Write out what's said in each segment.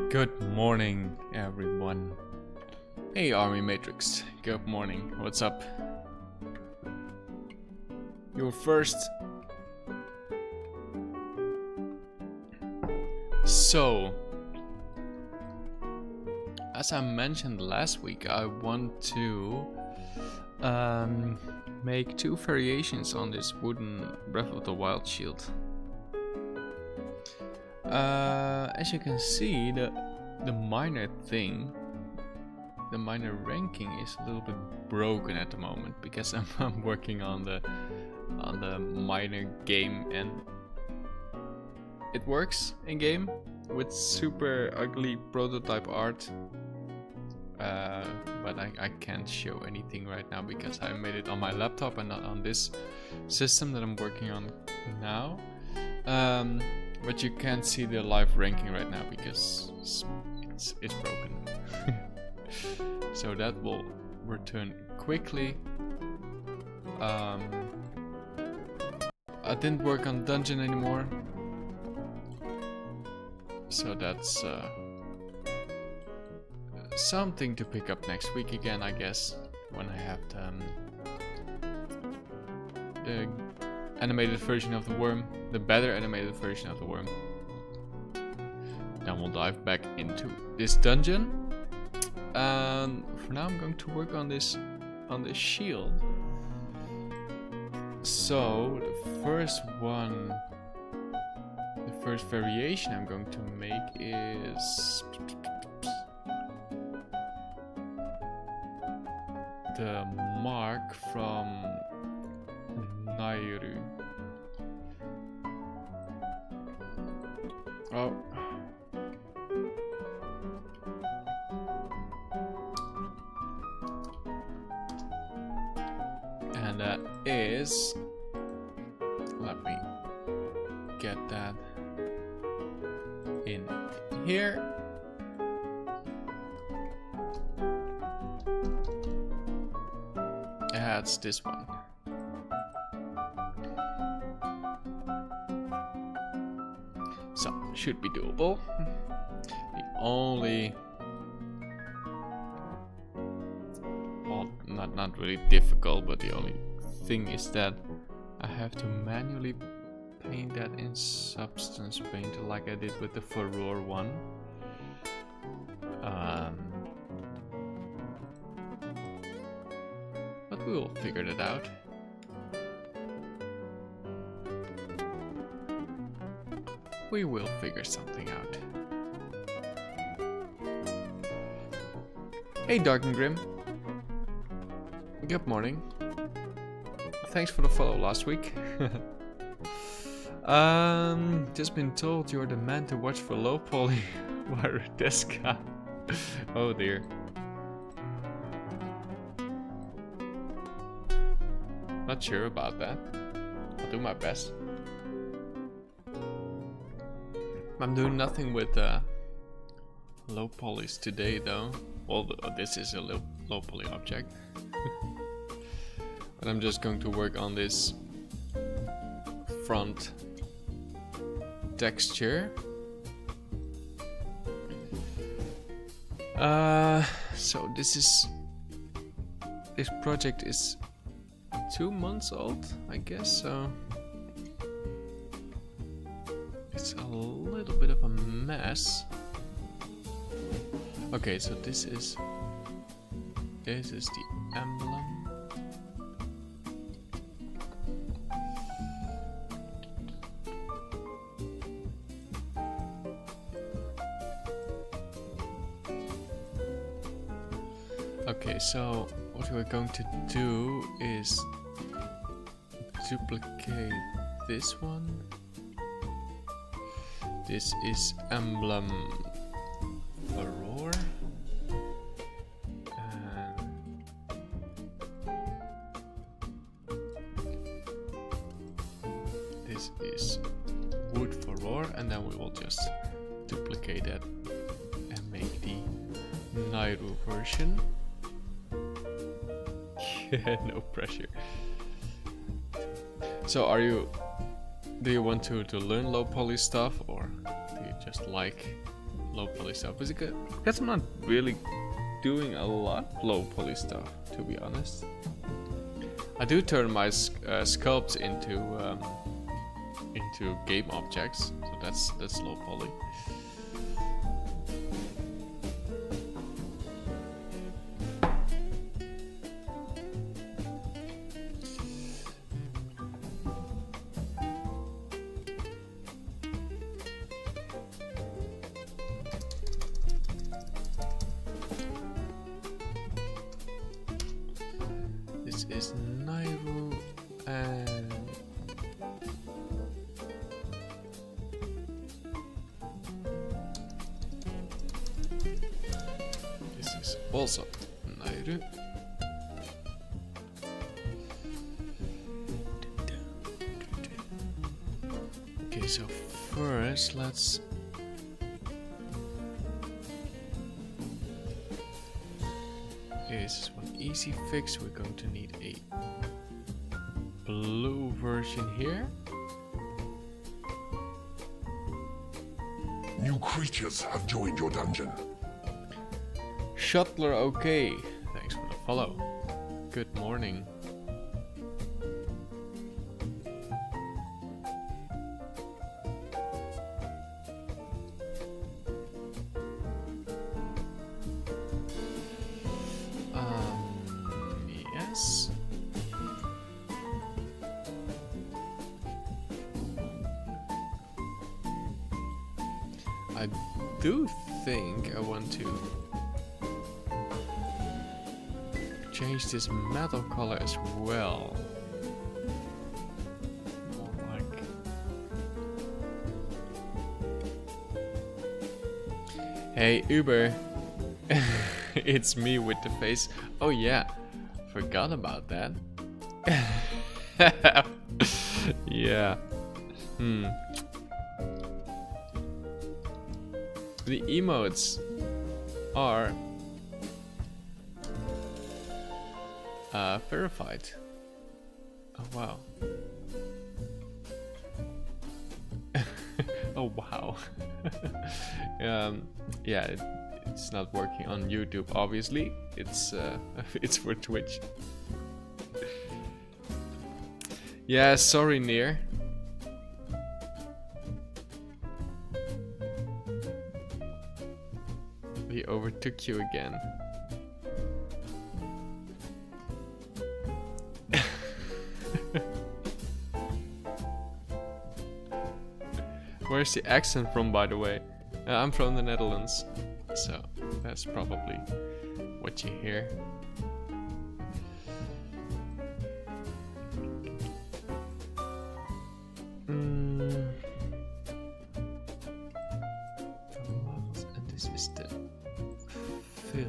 Good morning, everyone. Hey, Army Matrix. Good morning. What's up? You're first. So, as I mentioned last week, I want to make two variations on this wooden Breath of the Wild shield. As you can see, the minor thing, the minor ranking is a little bit broken at the moment because I'm working on the minor game, and it works in game with super ugly prototype art. But I can't show anything right now because I made it on my laptop and not on this system that I'm working on now. But you can't see the live ranking right now because it's broken. So that will return quickly. I didn't work on dungeon anymore, so that's something to pick up next week again, I guess, when I have the animated version of the worm, the better animated version of the worm. Then we'll dive back into this dungeon. And for now I'm going to work on this shield. So the first one, the first variation I'm going to make is the mark from Nayru. Oh. And that is, let me get that in here. That's this one. So, should be doable. The only, well, not really difficult, but the only thing is that I have to manually paint that in Substance Painter like I did with the Furore one. But we will figure that out. We will figure something out. Hey, Dark and Grim. Good morning. Thanks for the follow last week. Just been told you're the man to watch for low poly Warudeska. Oh dear. Not sure about that. I'll do my best. I'm doing nothing with low polys today though. Well, this is a low poly object. But I'm just going to work on this front texture. So this project is 2 months old, I guess, so it's a little bit of a mess. Okay, so this is the emblem. Okay, so what we're going to do is duplicate this one. This is emblem Furore. And this is wood Furore, and then we will just duplicate that and make the Nayru version. No pressure. So do you want to learn low poly stuff, or do you just like low poly stuff. Because I'm not really doing a lot low poly stuff, to be honest. I do turn my sculpts into game objects, so that's low poly. This is Nairo and this is also Nairo. Okay, so first let's this is one easy fix. We're going to need a blue version here. New creatures have joined your dungeon. Shuttler, okay. Thanks for the follow. Good morning. Yes. I do think I want to change this metal color as well. More like hey Uber. It's me with the face. Oh yeah, forgot about that. Yeah. The emotes are verified. Oh wow. Oh wow. Yeah, it's not working on YouTube. Obviously, it's for Twitch. Yeah, sorry, Nier. We overtook you again. Where's the accent from, by the way? I'm from the Netherlands, so that's probably what you hear. And this is the fill.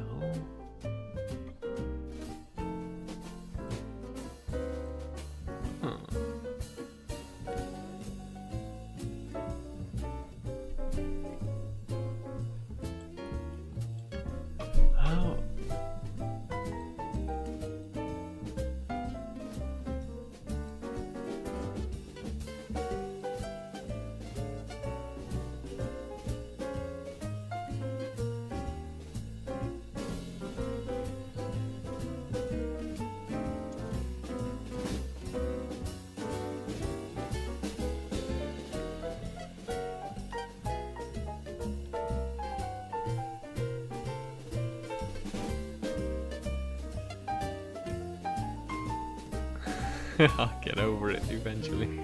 I'll get over it eventually.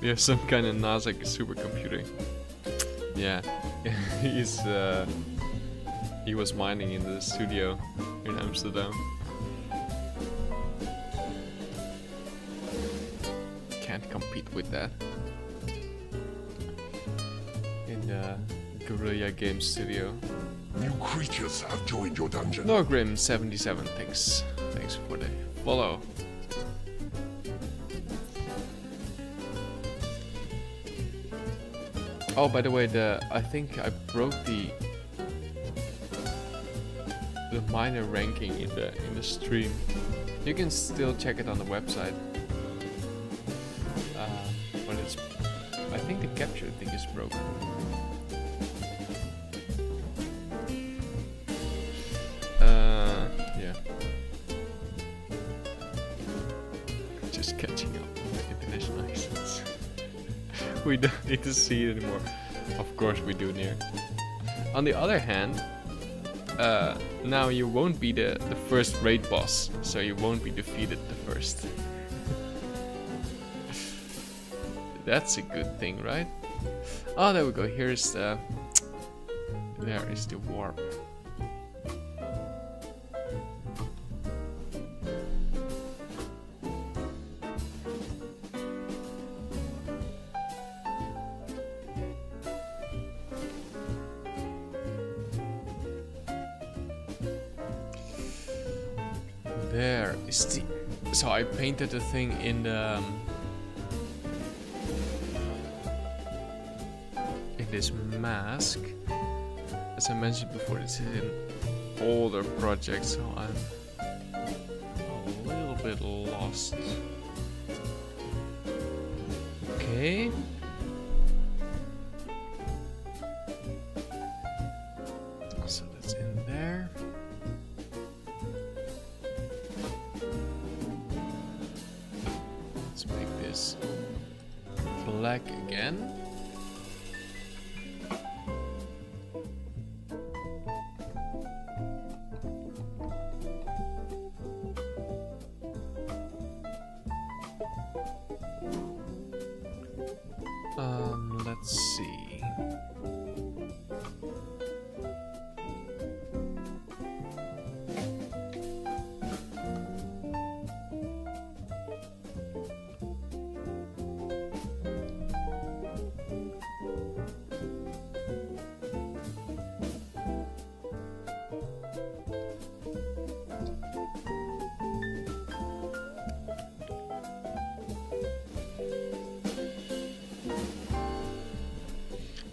We have some kind of NASA supercomputer. Yeah, he was mining in the studio in Amsterdam. Can't compete with that. In the Guerrilla Games studio. New creatures have joined your dungeon. Norgrim77, thanks for the follow. Oh, by the way, I think I broke the minor ranking in the stream. You can still check it on the website. But I think the capture thing is broken. Yeah. Just catching up with international accents. We don't need to see it anymore. Of course we do, Nier. On the other hand, now you won't be the first raid boss, so you won't be defeated the first. That's a good thing, right? Oh, there we go. Here's the... There is the warp. There is the... So I painted the thing in the... in this mask. As I mentioned before, this is an older project, so I'm a little bit lost. Okay. So that's in there. Let's make this black again. Let's see.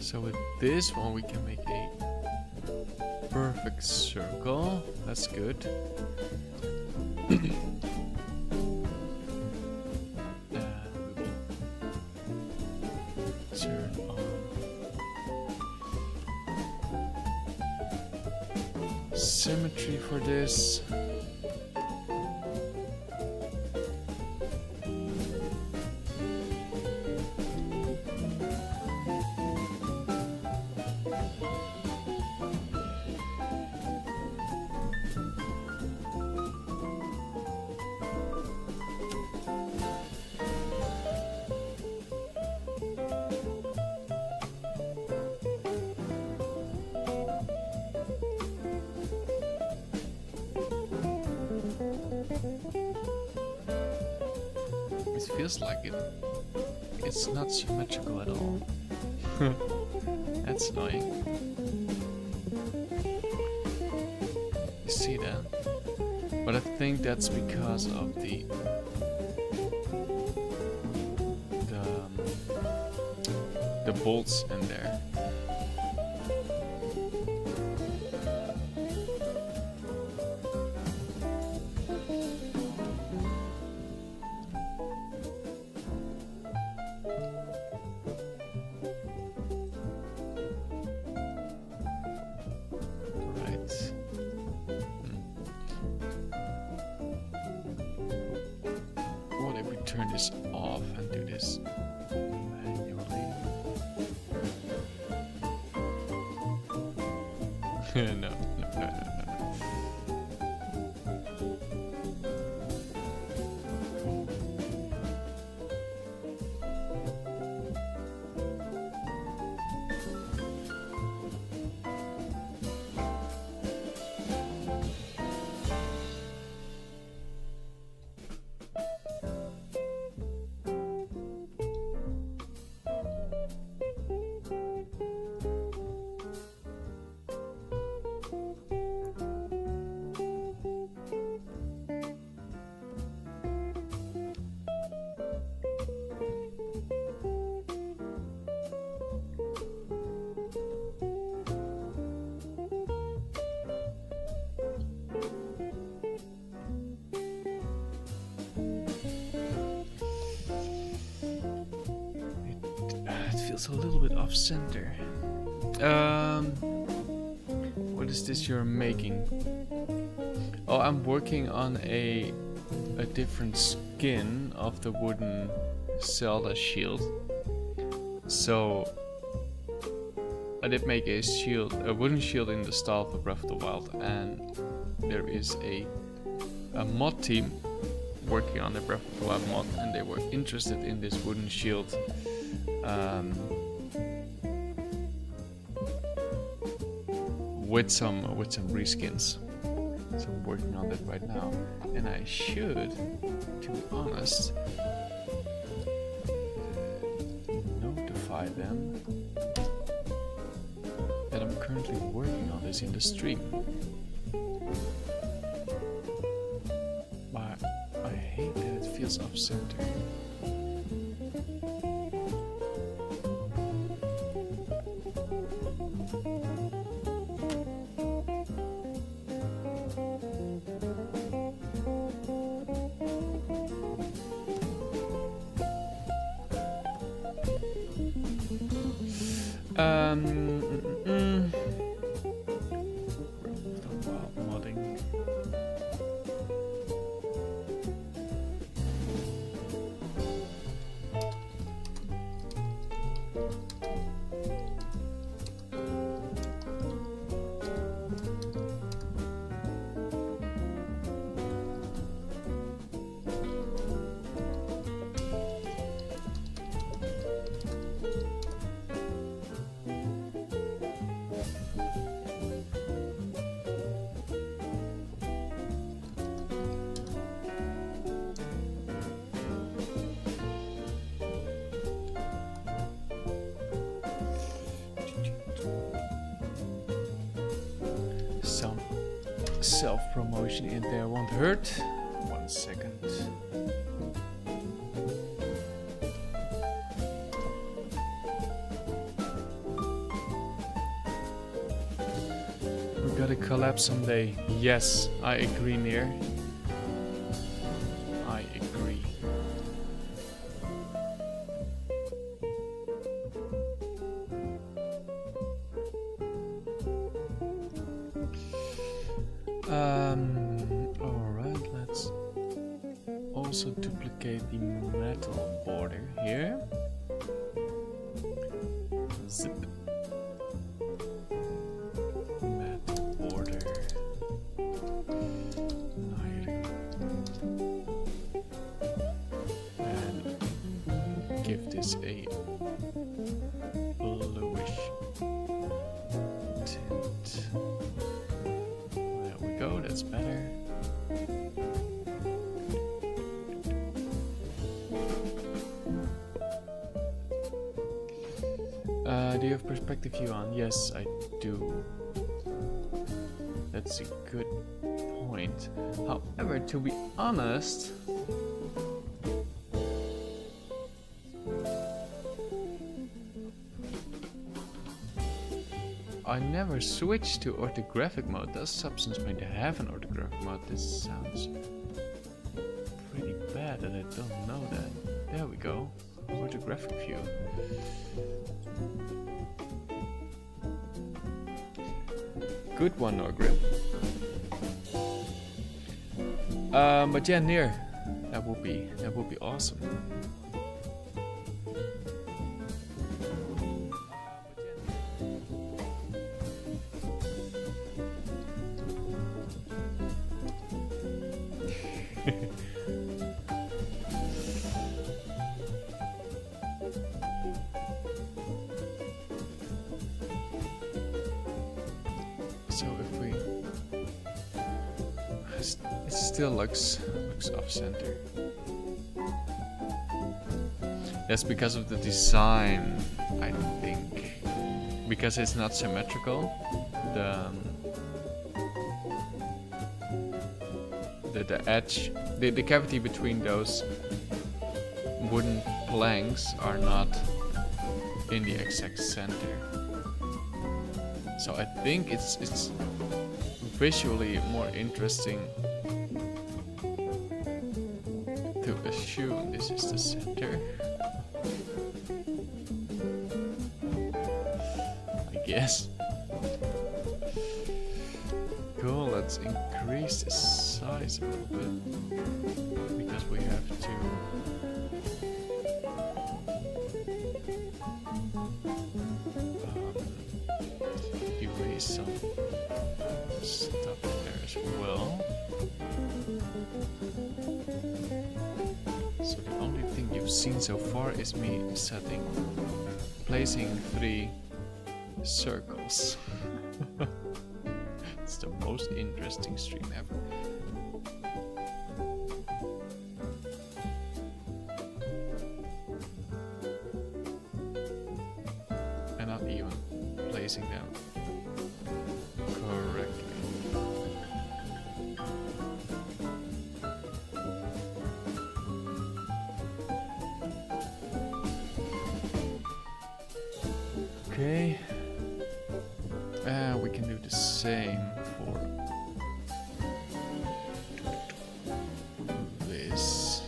So with this one we can make a perfect circle. That's good. We will turn on symmetry for this. It feels like it's not symmetrical at all. That's annoying. You see that? But I think that's because of the bolts in there. Turn this off and do this manually. No. feels a little bit off center. What is this you're making? Oh, I'm working on a different skin of the wooden Zelda shield. So I did make a wooden shield in the style of Breath of the Wild, and there is a mod team working on the Breath of the Wild mod, and they were interested in this wooden shield. With some reskins. So I'm working on that right now, and I should, to be honest, notify them that I'm currently working on this in the stream. But I hate that it feels off center. Modding. Some self-promotion in there won't hurt. 1 second. We gotta collab someday. Yes, I agree, Nier. I agree. Alright, let's also duplicate the metal border here. Zip. Metal border. And give this a bluish tint. There we go, that's better. Do you have perspective view on? Yes, I do. That's a good point. However, to be honest, I never switched to orthographic mode. Does Substance Paint have an orthographic mode? This sounds pretty bad that I don't know that. There we go. Orthographic view. Good one, Norgrim. But yeah, Nier. That would be awesome. So if we, it still looks off center. That's because of the design, I think. Because it's not symmetrical, the edge, the cavity between those wooden planks are not in the exact center. So I think it's visually more interesting to assume this is the center. guess. Cool, let's increase the size a little bit because we have to erase some stuff there as well. So the only thing you've seen so far is me placing 3 circles. It's the most interesting stream ever. And not even placing them correctly. Okay. We can do the same for this.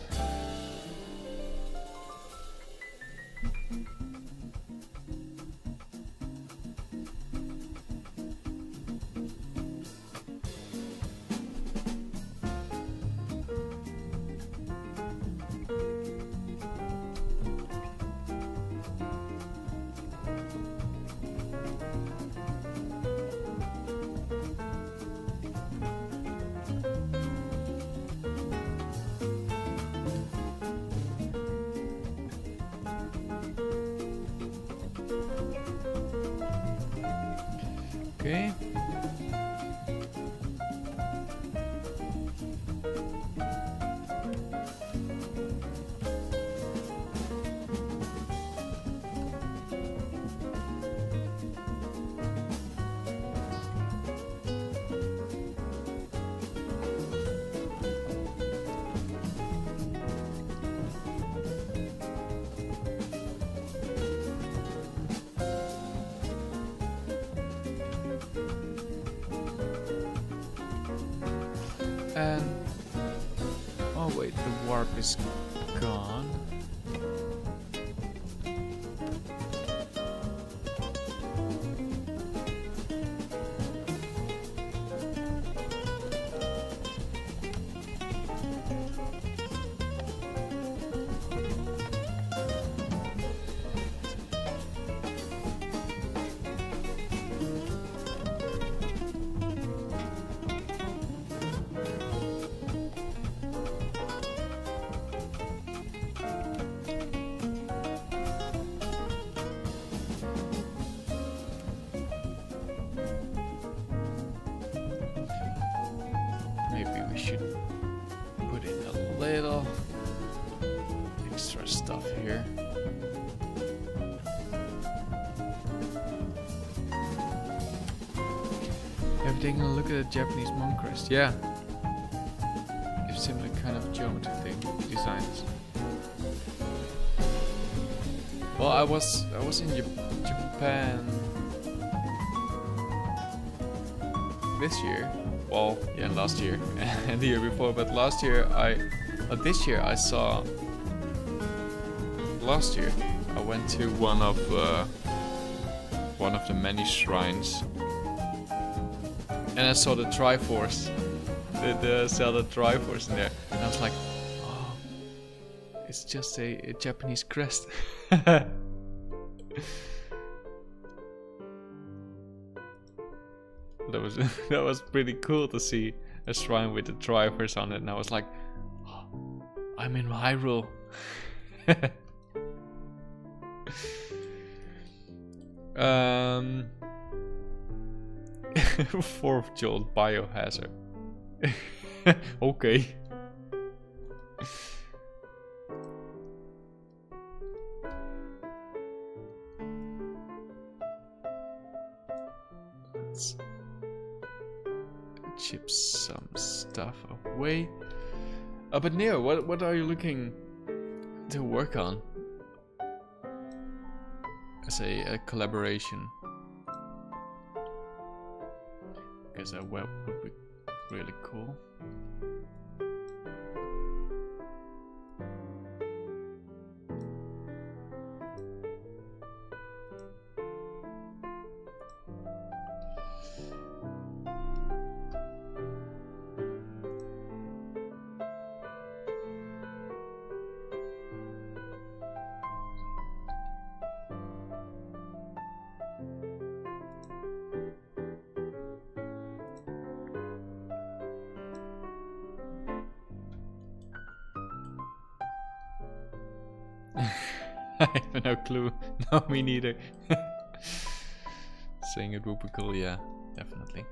Okay. And oh wait, the warp is gone. We should put in a little extra stuff here. Have you taken a look at the Japanese monk crest? Yeah. If similar kind of geometry designs. Well, I was in Japan this year. Well, yeah, last year and the year before, but last year this year I saw. Last year I went to one of the many shrines, and I saw the Triforce, the Zelda Triforce in there, and I was like, oh, it's just a Japanese crest. That was pretty cool to see a shrine with the Triforce on it, and I was like, oh, I'm in Hyrule. Fourth Jolt Biohazard. Okay. Let's chip some stuff away. But Neo, what are you looking to work on as a collaboration? Because a web would be really cool. I have no clue. No, me neither. Saying it would be cool, yeah, definitely.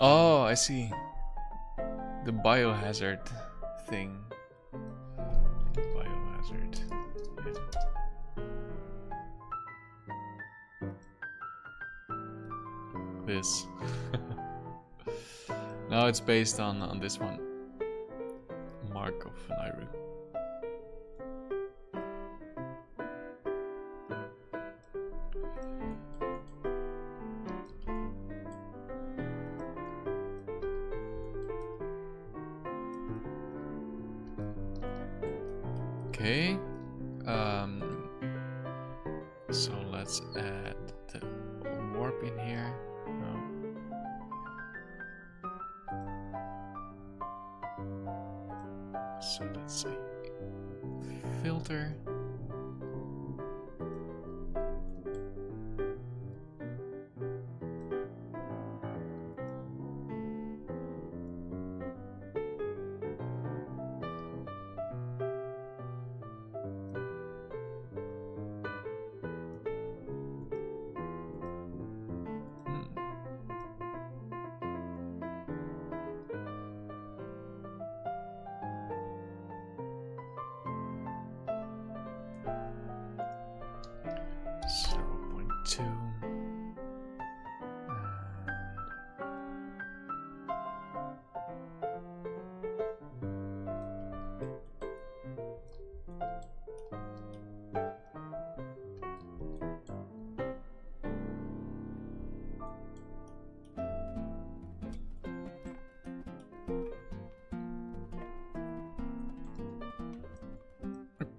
Oh, I see. The biohazard thing. Biohazard. Yeah. This. No, it's based on this one. Mark of Nairu. Okay, so let's add the warp in here. No. So let's say filter.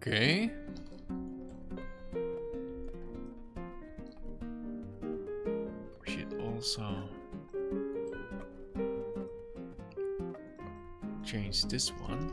Okay. We should also change this one.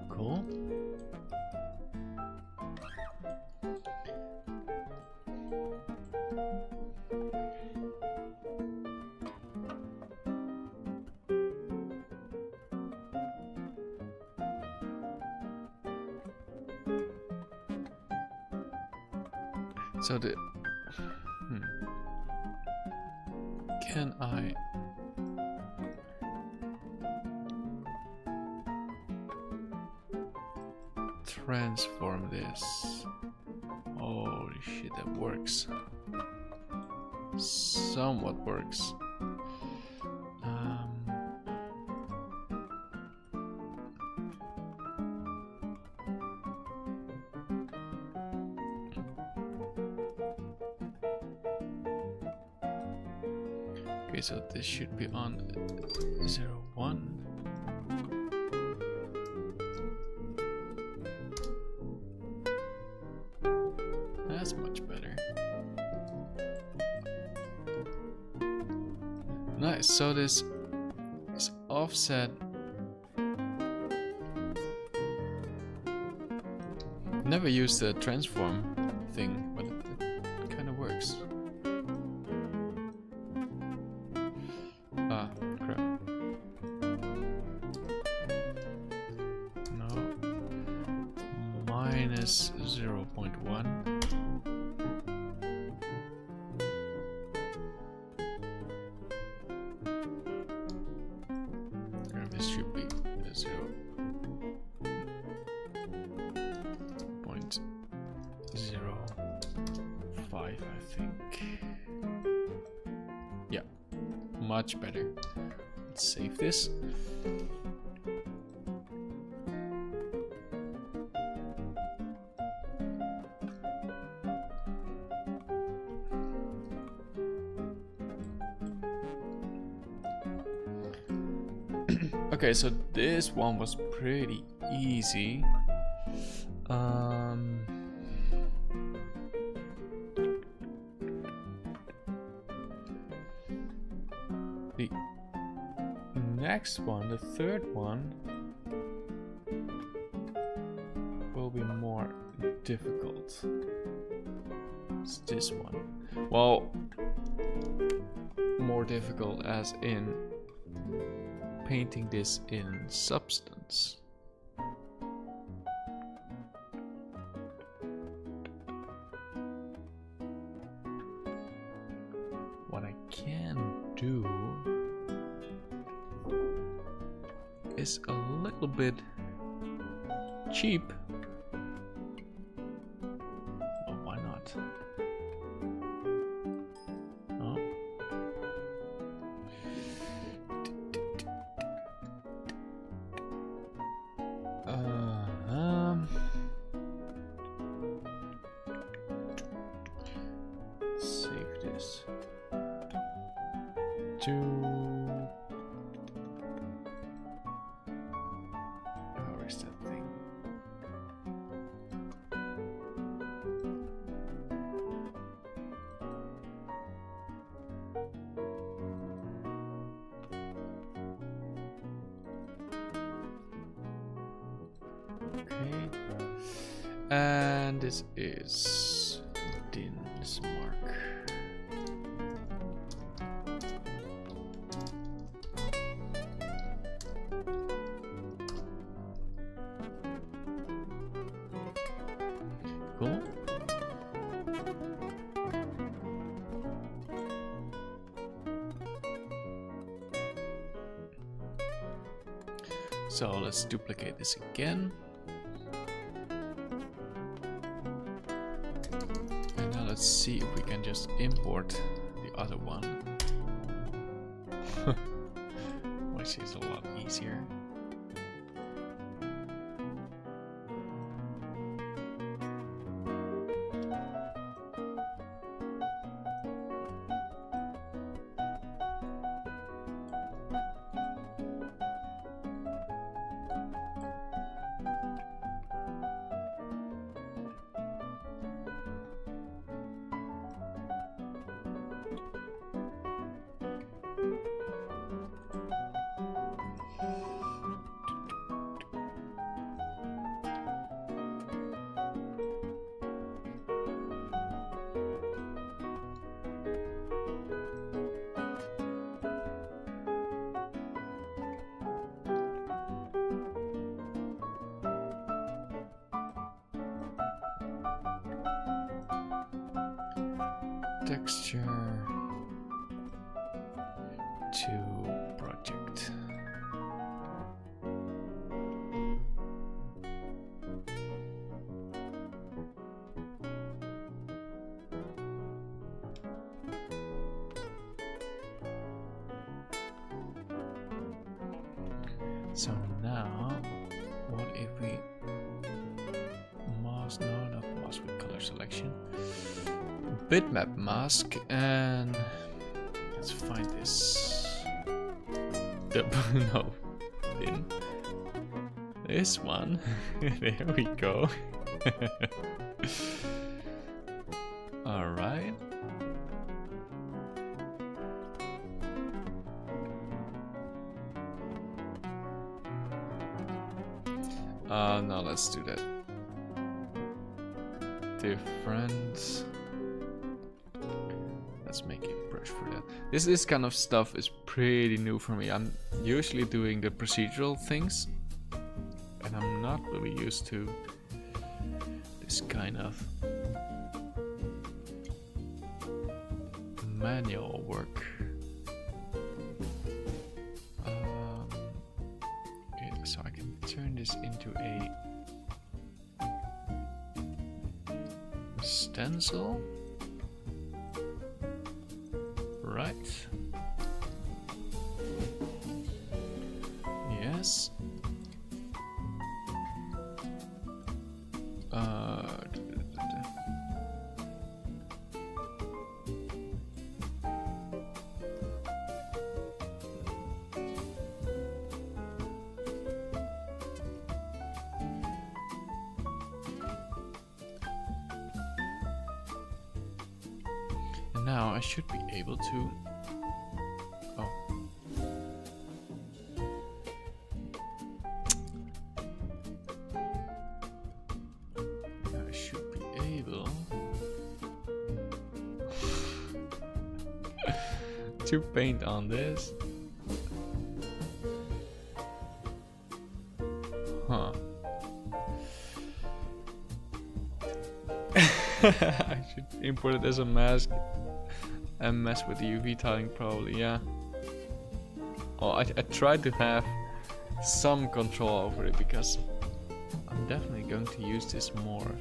Cool. So the can I transform this? Holy shit, that works. Somewhat works. Okay, so this should be on 0, 1. That's much better. Nice, so this is offset. Never used the transform thing, but it kind of works. Ah, crap. No. Minus 0.1. This should be 0.05, I think. Yeah, much better. Let's save this. Okay, so this one was pretty easy. The next one, the third one, will be more difficult. It's this one. Well, more difficult as in painting this in substance. What I can do is a little bit cheap. Well, why not? Oh. Save this to. Where is that thing? Okay, and this is Din's mark. Cool. So let's duplicate this again. And now let's see if we can just import the other one. Which is a lot easier. Texture to project. So now, what if we mask? No, not mask with color selection. Bitmap mask, and let's find this. No, bin. This one. There we go. All right. Now let's do that. Different. Let's make a brush for that. This kind of stuff is pretty new for me. I'm usually doing the procedural things, and I'm not really used to this kind of manual work. Okay, so I can turn this into a stencil. Right. Yes. now I should be able to... Oh. I should be able to paint on this. Huh. I should import it as a mask and mess with the UV tiling probably, yeah. Oh, I tried to have some control over it because I'm definitely going to use this more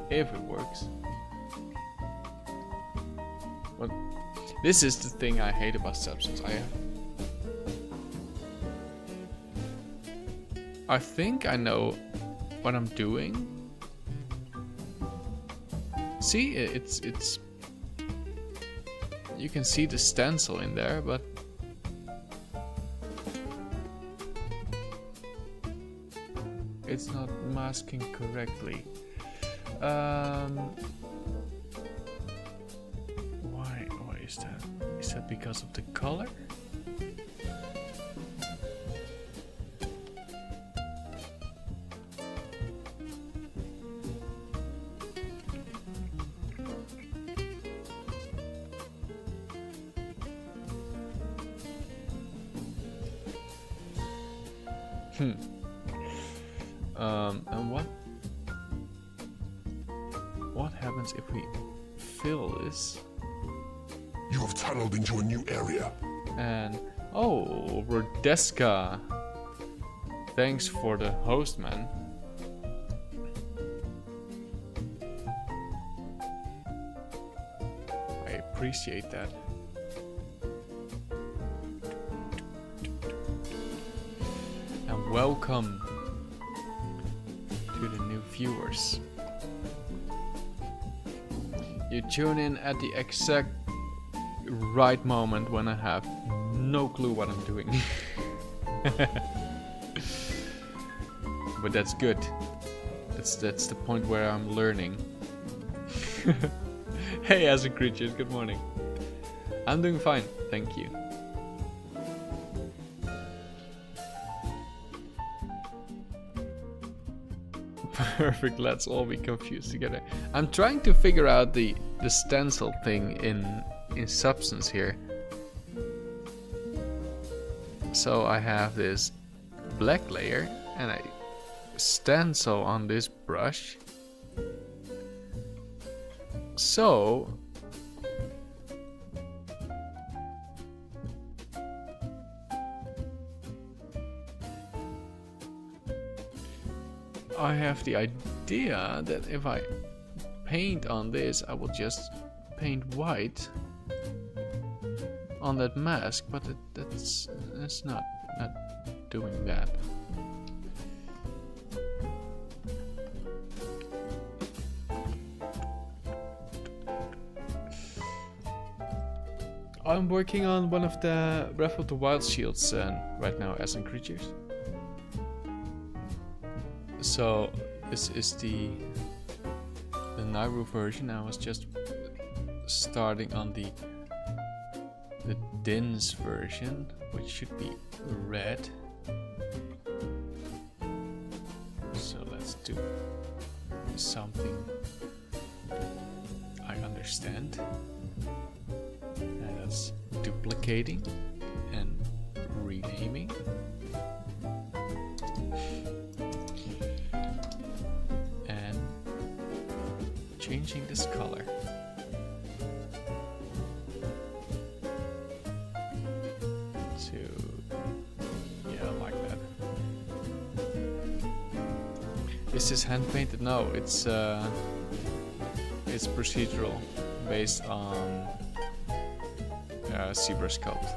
if it works. But this is the thing I hate about Substance. I think I know what I'm doing. See, it's you can see the stencil in there, but it's not masking correctly. Why is that? Is that because of the color? And what happens if we fill this? You have tunneled into a new area. And oh, Rodeska, thanks for the host, man. I appreciate that. And welcome to the new viewers. You tune in at the exact right moment when I have no clue what I'm doing. But that's good. That's the point where I'm learning. Hey, as a creature, good morning. I'm doing fine, thank you. Perfect, let's all be confused together. I'm trying to figure out the stencil thing in Substance here. So I have this black layer and I stencil on this brush. So I have the idea that if I paint on this, I will just paint white on that mask, but that's not doing that. I'm working on one of the Breath of the Wild shields right now as in creatures. So this is the Nairu version. I was just starting on the Din's version, which should be red. So let's do something I understand. And that's duplicating and renaming. And changing this color. Is this hand painted? No, it's procedural, based on Zebra Sculpt.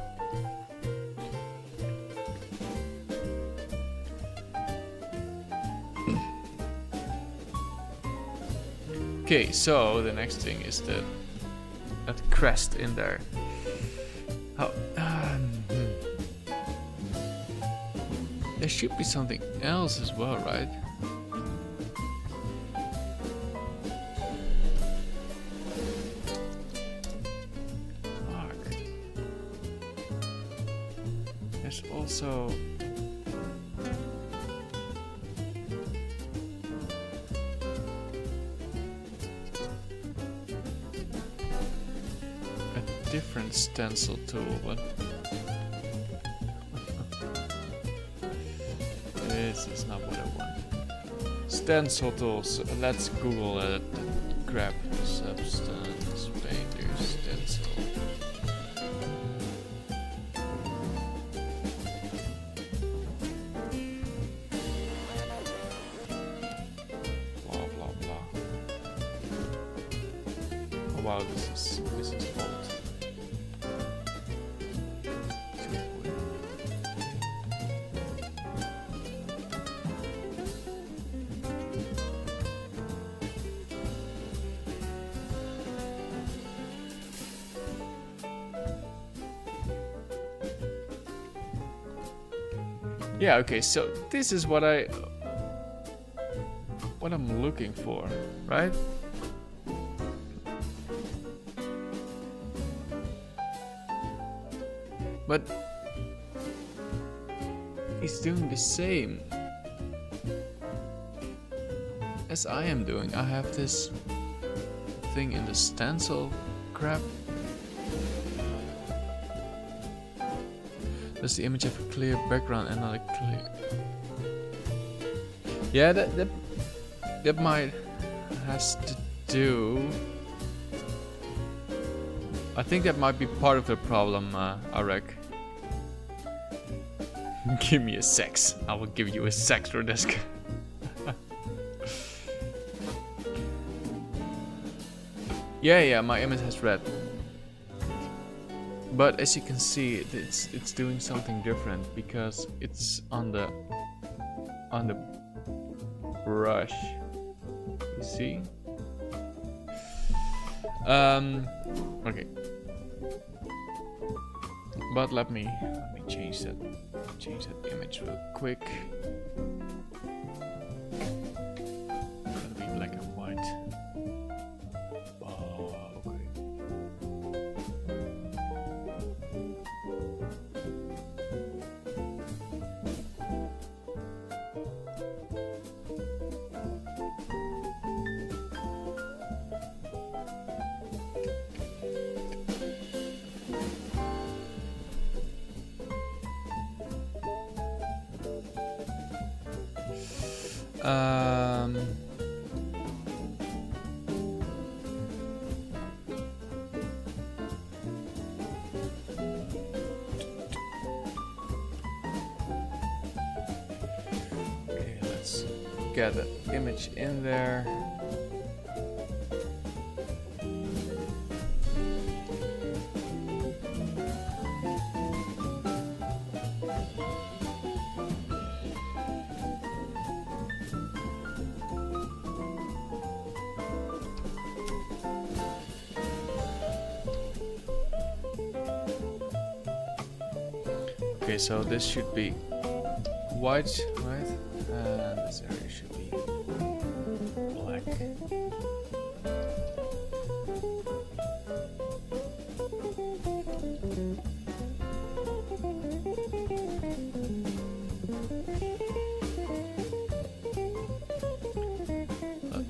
Okay, so the next thing is that crest in there. How? There should be something else as well, right? So a different stencil tool, but this is not what I want. Stencil tools. Let's Google it. Grab Substance Painter stencil. Blah blah blah. Oh wow, this is old. Yeah, okay, so this is what I'm looking for, right? But he's doing the same as I am doing. I have this thing in the stencil crap. Does the image have a clear background and not a clear? Yeah, that might has to do. I think that might be part of the problem, Arek. Give me a sex. I will give you a sex, Rodeska. Yeah, my image has red. But as you can see, it's doing something different because it's on the brush. You see? Okay. But let me change that image real quick. Gotta be black and white. Oh, okay. Okay, let's get the image in there. Okay, so this should be white, right? And this area should be black. Let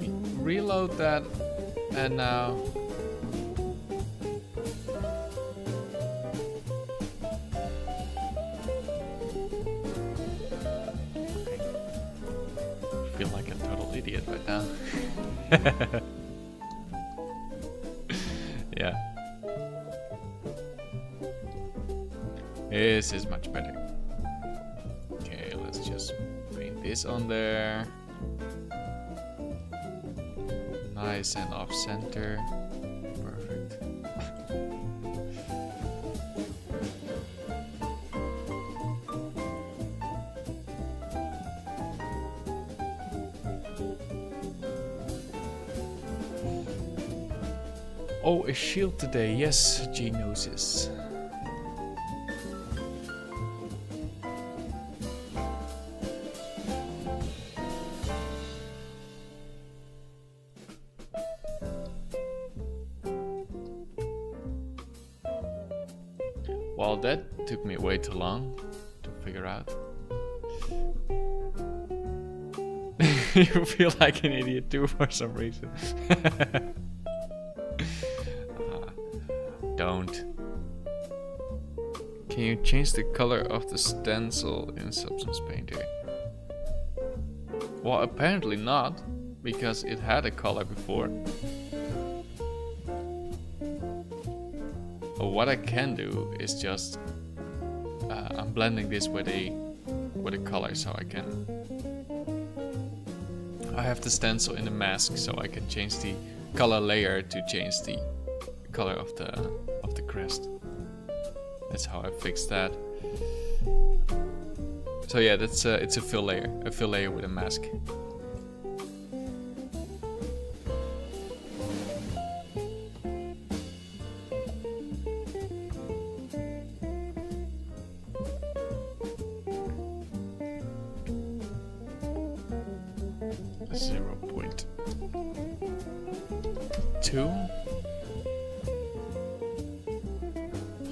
me reload that, and now feel like a total idiot right now. Yeah. This is much better. Okay, let's just paint this on there. Nice and off center. Perfect. Oh, a shield today. Yes, Genosis. Well, that took me way too long. figure out. You feel like an idiot too for some reason. Don't. Can you change the color of the stencil in Substance Painter? Well, apparently not, because it had a color before. But what I can do is just I'm blending this with a color, so I have the stencil in the mask, so I can change the color layer to change the color of the crest. That's how I fixed that. So yeah, that's it's a fill layer with a mask.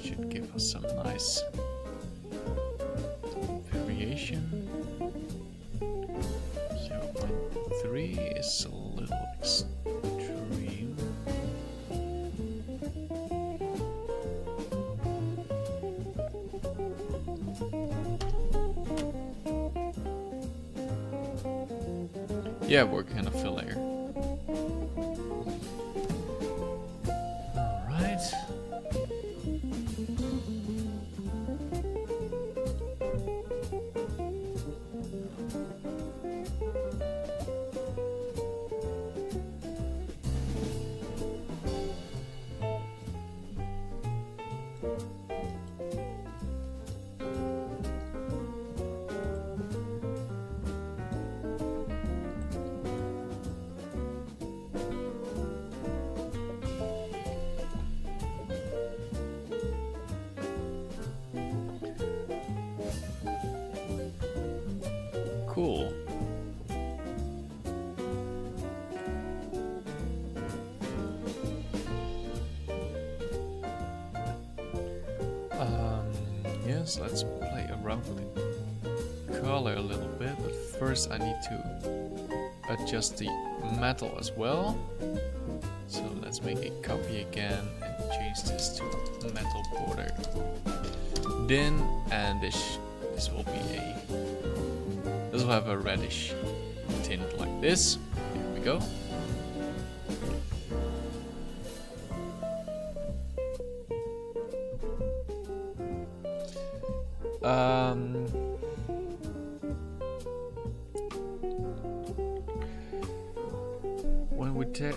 Should give us some nice variation. 0.3 is a little extreme. Yeah, working on a fill layer. Cool. Yes, let's play around with the color a little bit, but first I need to adjust the metal as well. So let's make a copy again and change this to metal border. Then, and this will be this will have a reddish tint like this. Here we go.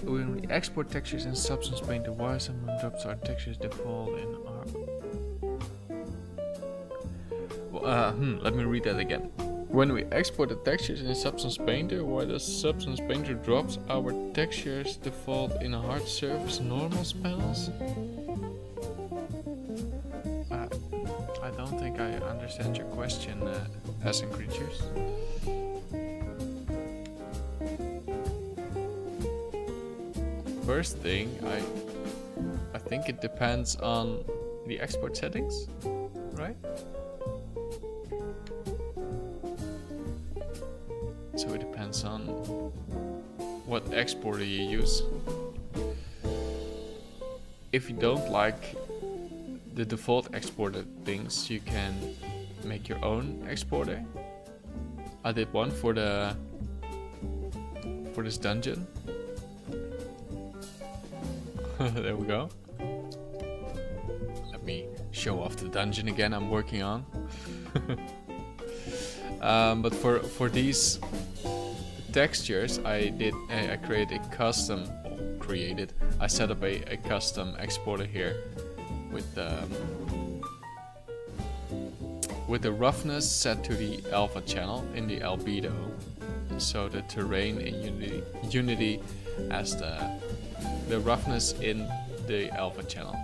When we export textures in Substance Painter, why someone drops our textures default in our... let me read that again. When we export the textures in Substance Painter, why does Substance Painter drops our textures default in a hard surface normals panels? I don't think I understand your question, Ascent Creatures. First thing, I think it depends on the export settings, right? So it depends on what exporter you use. If you don't like the default exported things, you can make your own exporter. I did one for this dungeon. There we go. Let me show off the dungeon again I'm working on. But for these textures, I created a custom, I set up a custom exporter here with the roughness set to the alpha channel in the albedo, so the terrain in Unity has the roughness in the alpha channel.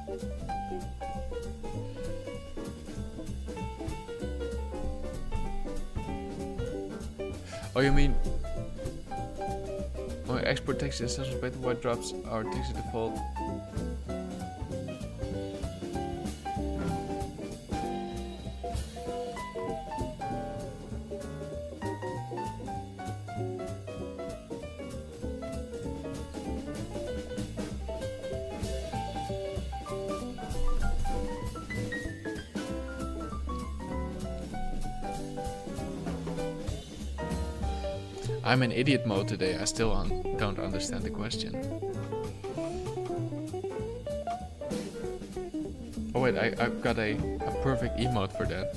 Oh, you mean when we export text in Substance Painter, what drops our texture default? I'm in idiot mode today. I still don't understand the question. Oh wait, I've got a perfect emote for that.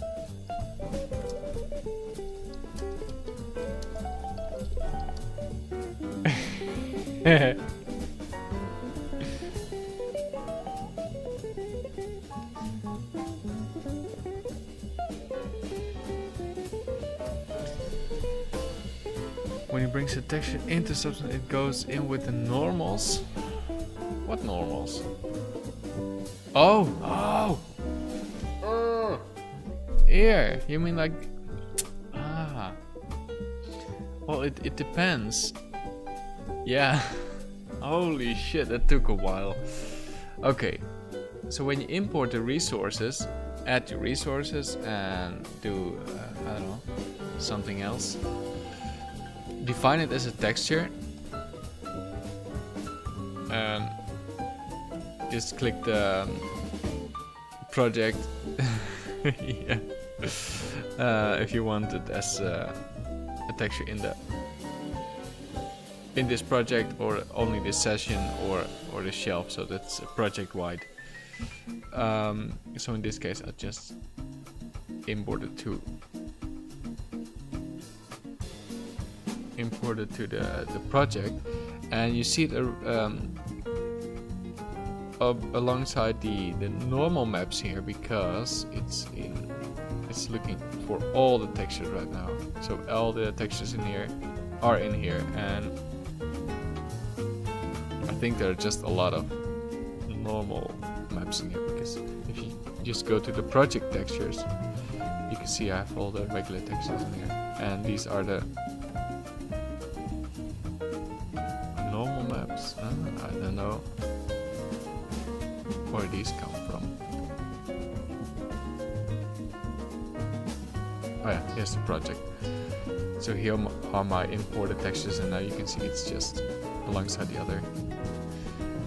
When he brings the texture into substance, it goes in with the normals. What normals? Oh! Here, you mean like... Ah. Well, it depends. Yeah. Holy shit, that took a while. Okay. So when you import the resources, add your resources and do, I don't know, something else. Define it as a texture. Just click the project. Yeah. If you want it as a texture in this project, or only this session, or the shelf, so that's project wide. So in this case, I just import it to the project, and you see it alongside the normal maps here, because it's looking for all the textures right now. So all the textures in here are in here, and I think there are just a lot of normal maps in here, because if you just go to the project textures, you can see I have all the regular textures in here, and these are the normal maps. I don't know where these come from. Oh yeah, here's the project. So here are my imported textures, and now you can see it's just alongside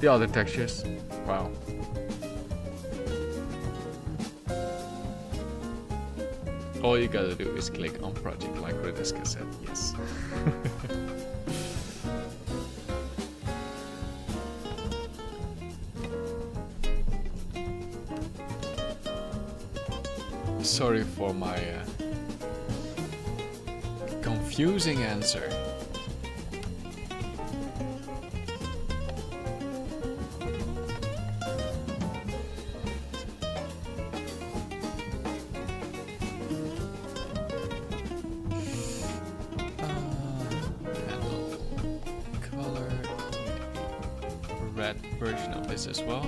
the other textures. Wow. All you gotta do is click on project like Rediska said, yes. Sorry for my confusing answer. Color, red version of this as well.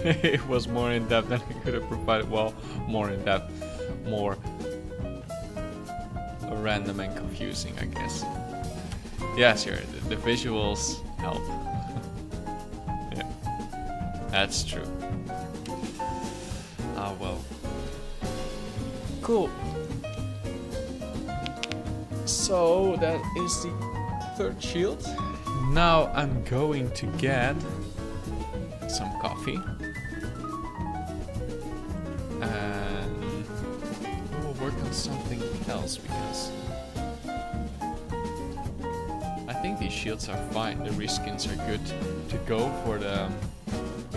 It was more in depth than I could have provided. Well, more in depth, more random and confusing, I guess. Yeah, sure, the visuals help. Yeah, that's true. Ah, well. Cool. So that is the third shield. Now I'm going to get some coffee. And we'll work on something else, because I think these shields are fine. The reskins are good to go for the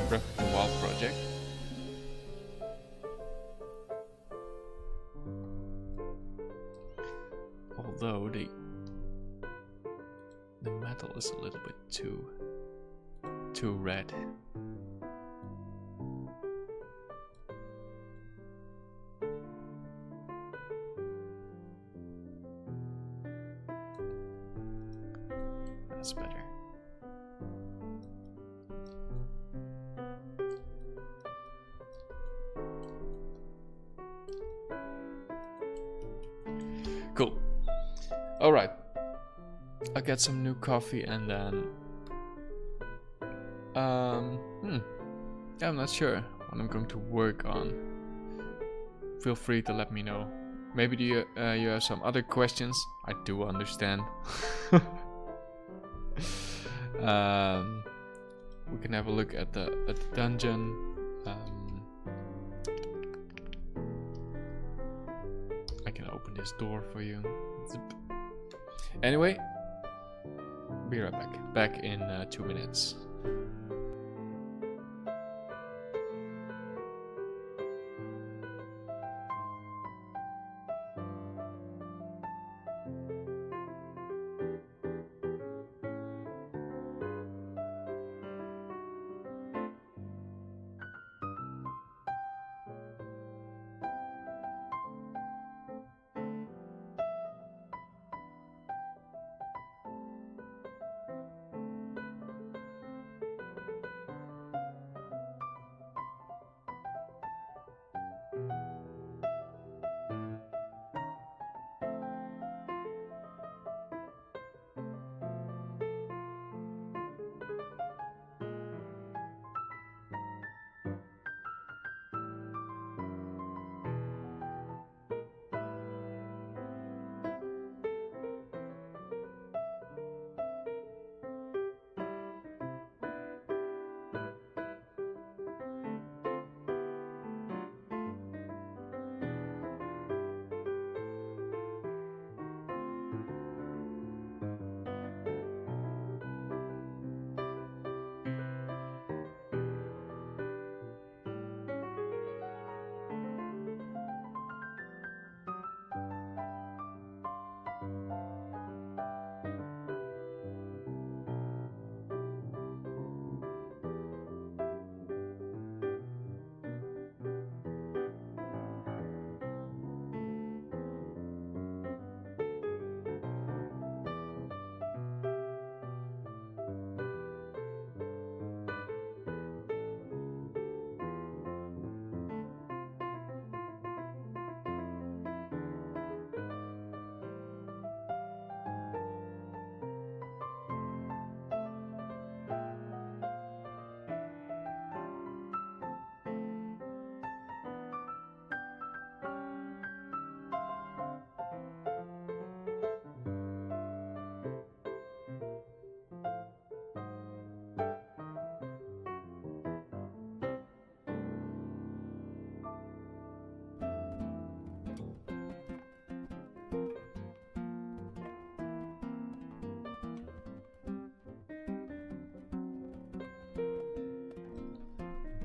Breath of the Wild project. Although the metal is a little bit too red. That's better. Cool. All right. I'll get some new coffee and then yeah, I'm not sure what I'm going to work on. Feel free to let me know. Maybe you have some other questions. I do understand. we can have a look at the dungeon. I can open this door for you. Zip. Anyway, be right back. Back in 2 minutes.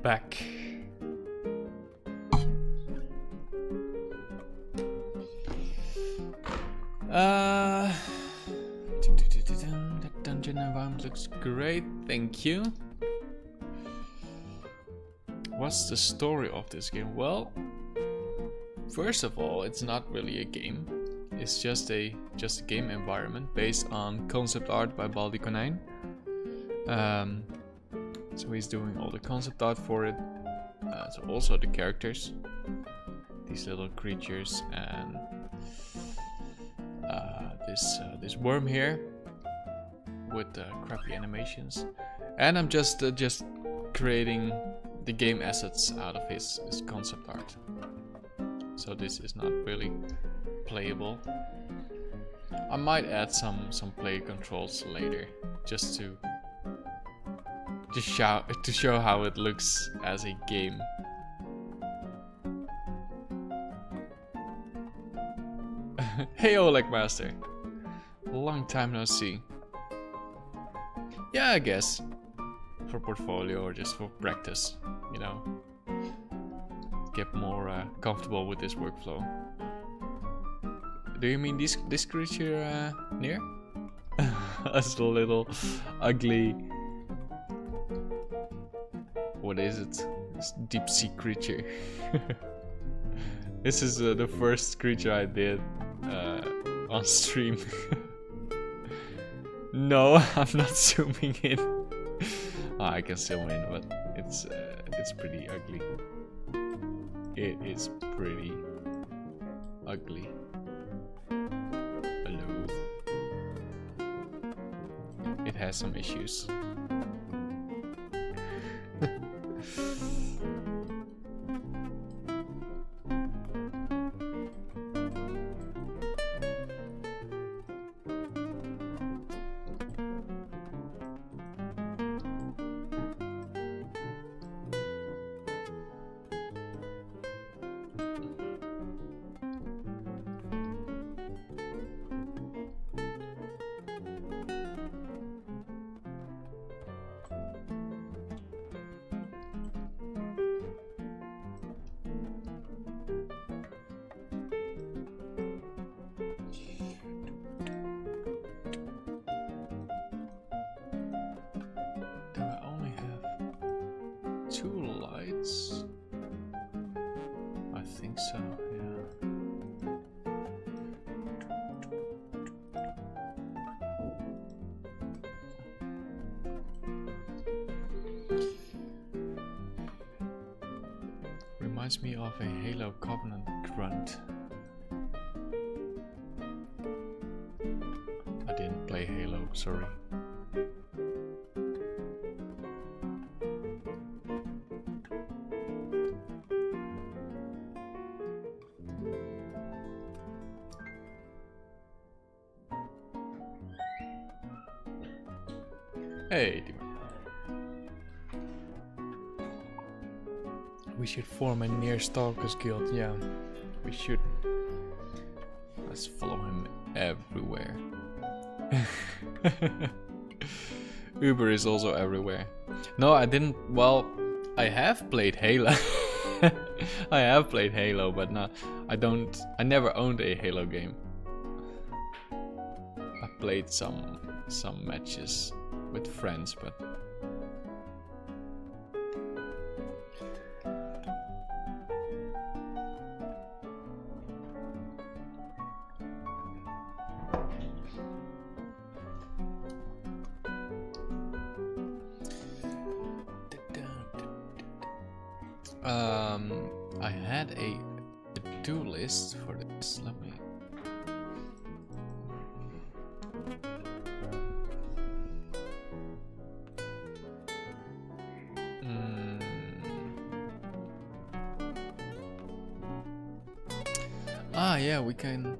Back. That dungeon environment looks great, thank you. What's the story of this game? Well, first of all, it's not really a game. It's just a game environment based on concept art by Baldi Konijn. So he's doing all the concept art for it. So also the characters, these little creatures, and this worm here with crappy animations. And I'm just creating the game assets out of his concept art. So this is not really playable. I might add some play controls later, just to show how it looks as a game. Hey Oleg Master, long time no see. Yeah, I guess for portfolio or just for practice, you know, get more comfortable with this workflow. Do you mean this creature near? That's a little ugly. What is it? This deep sea creature. This is the first creature I did on stream. No, I'm not zooming in. Oh, I can zoom in, but it's pretty ugly. It is pretty ugly. Hello. It has some issues. Reminds me of a Halo Covenant grunt. I didn't play Halo, sorry. Hey, Dimmer. We should form a Near Stalkers guild, yeah. We should. Let's follow him everywhere. Uber is also everywhere. No, I didn't. Well, I have played Halo. I have played Halo, but no, I don't. I never owned a Halo game. I played some matches with friends, but I had a to-do list for this. Let me. Ah, yeah, we can.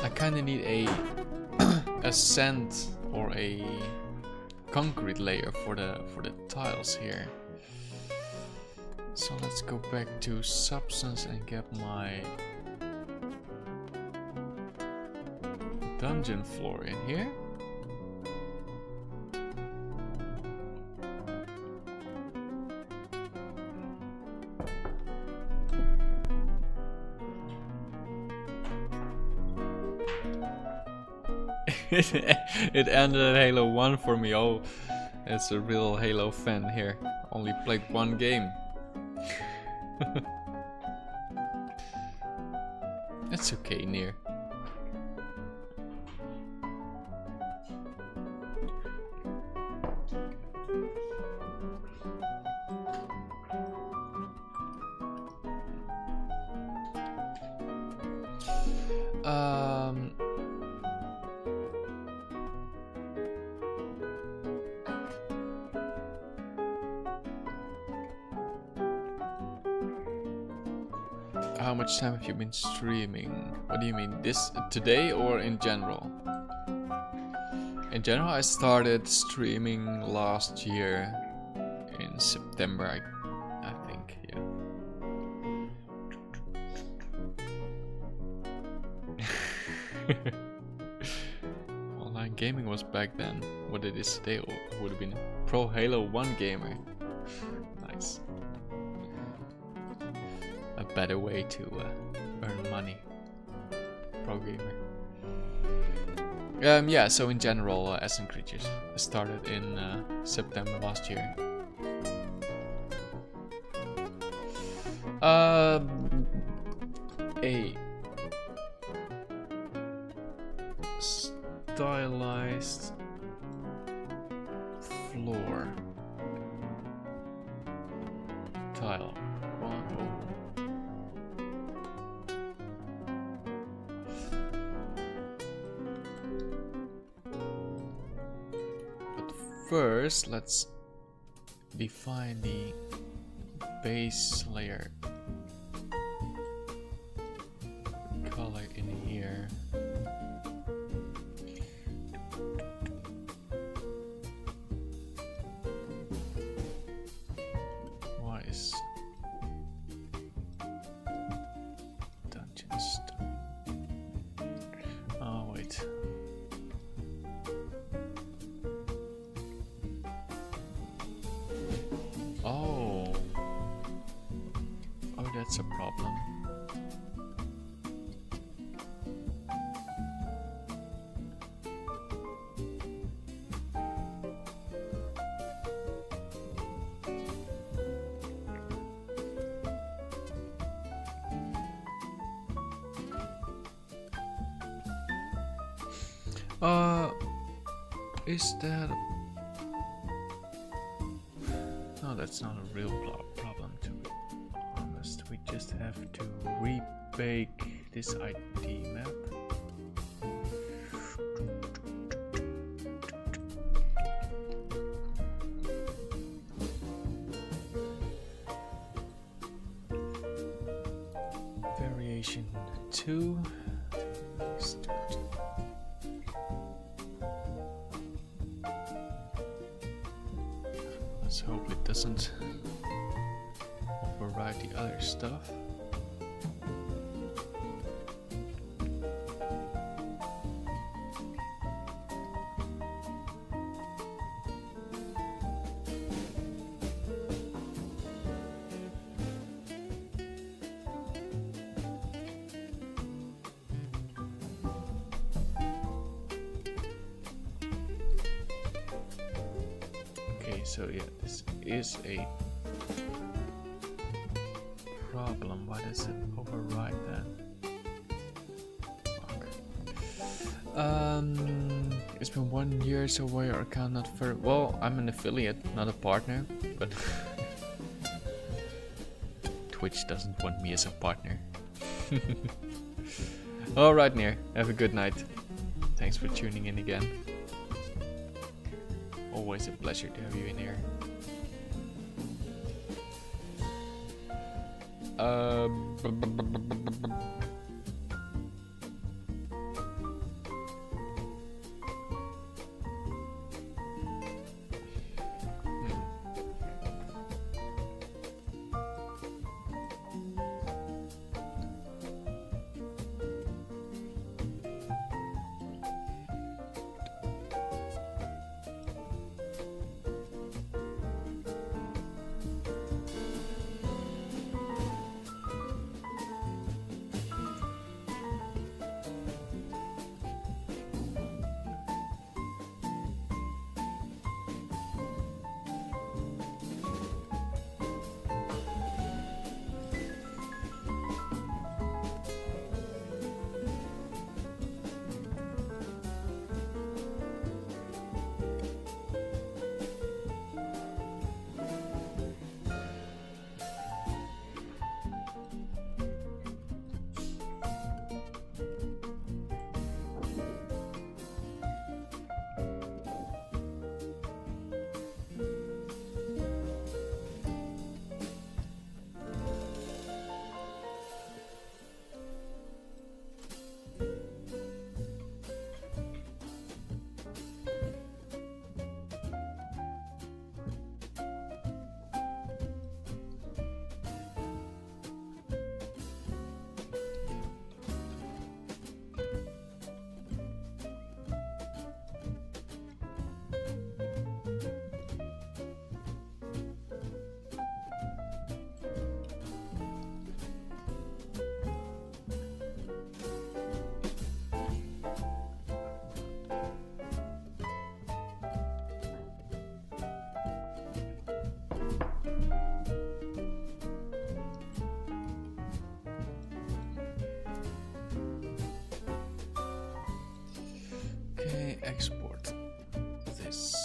I kind of need a sand or a concrete layer for the tiles here. So let's go back to substance and get my dungeon floor in here. It ended at Halo 1 for me. Oh, it's a real Halo fan here. Only played one game. That's okay, Near. How much time have you been streaming? What do you mean, this today or in general? In general, I started streaming last year in September, I think, yeah. Online gaming was back then. What it is today, would have been a pro Halo 1 gamer. Nice. A better way to earn money. Pro gamer. Yeah, so in general, Ascent Creatures started in September last year. A stylized floor tile. First, let's define the base layer color in here. Why is dungeon stone? Oh wait. Oh, that's a problem. Is that Well, that's not a real problem, to be honest. We just have to rebake this ID map. Variation 2. Let's hope it doesn't override the other stuff. So yeah, this is a problem. Why does it override that? Fuck. It's been 1 year, so why your account not for? Well, I'm an affiliate, not a partner, but Twitch doesn't want me as a partner. Alright, Nier, have a good night. Thanks for tuning in again. Always a pleasure to have you in here. Export this.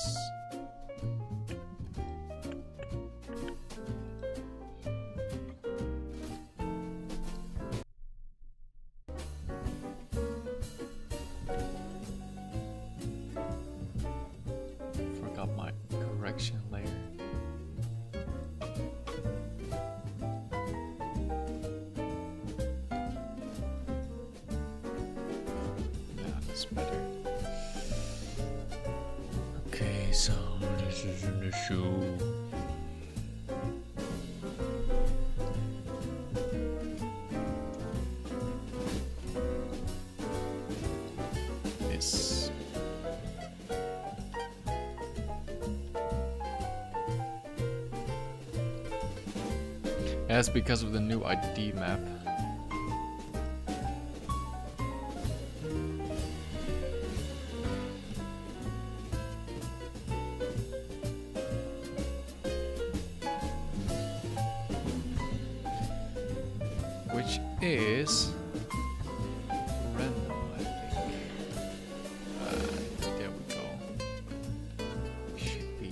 Forgot my correction layer. Yeah, that's better. Okay, so this is an issue. This. That's because of the new ID map. Which is random, I think. There we go. Should be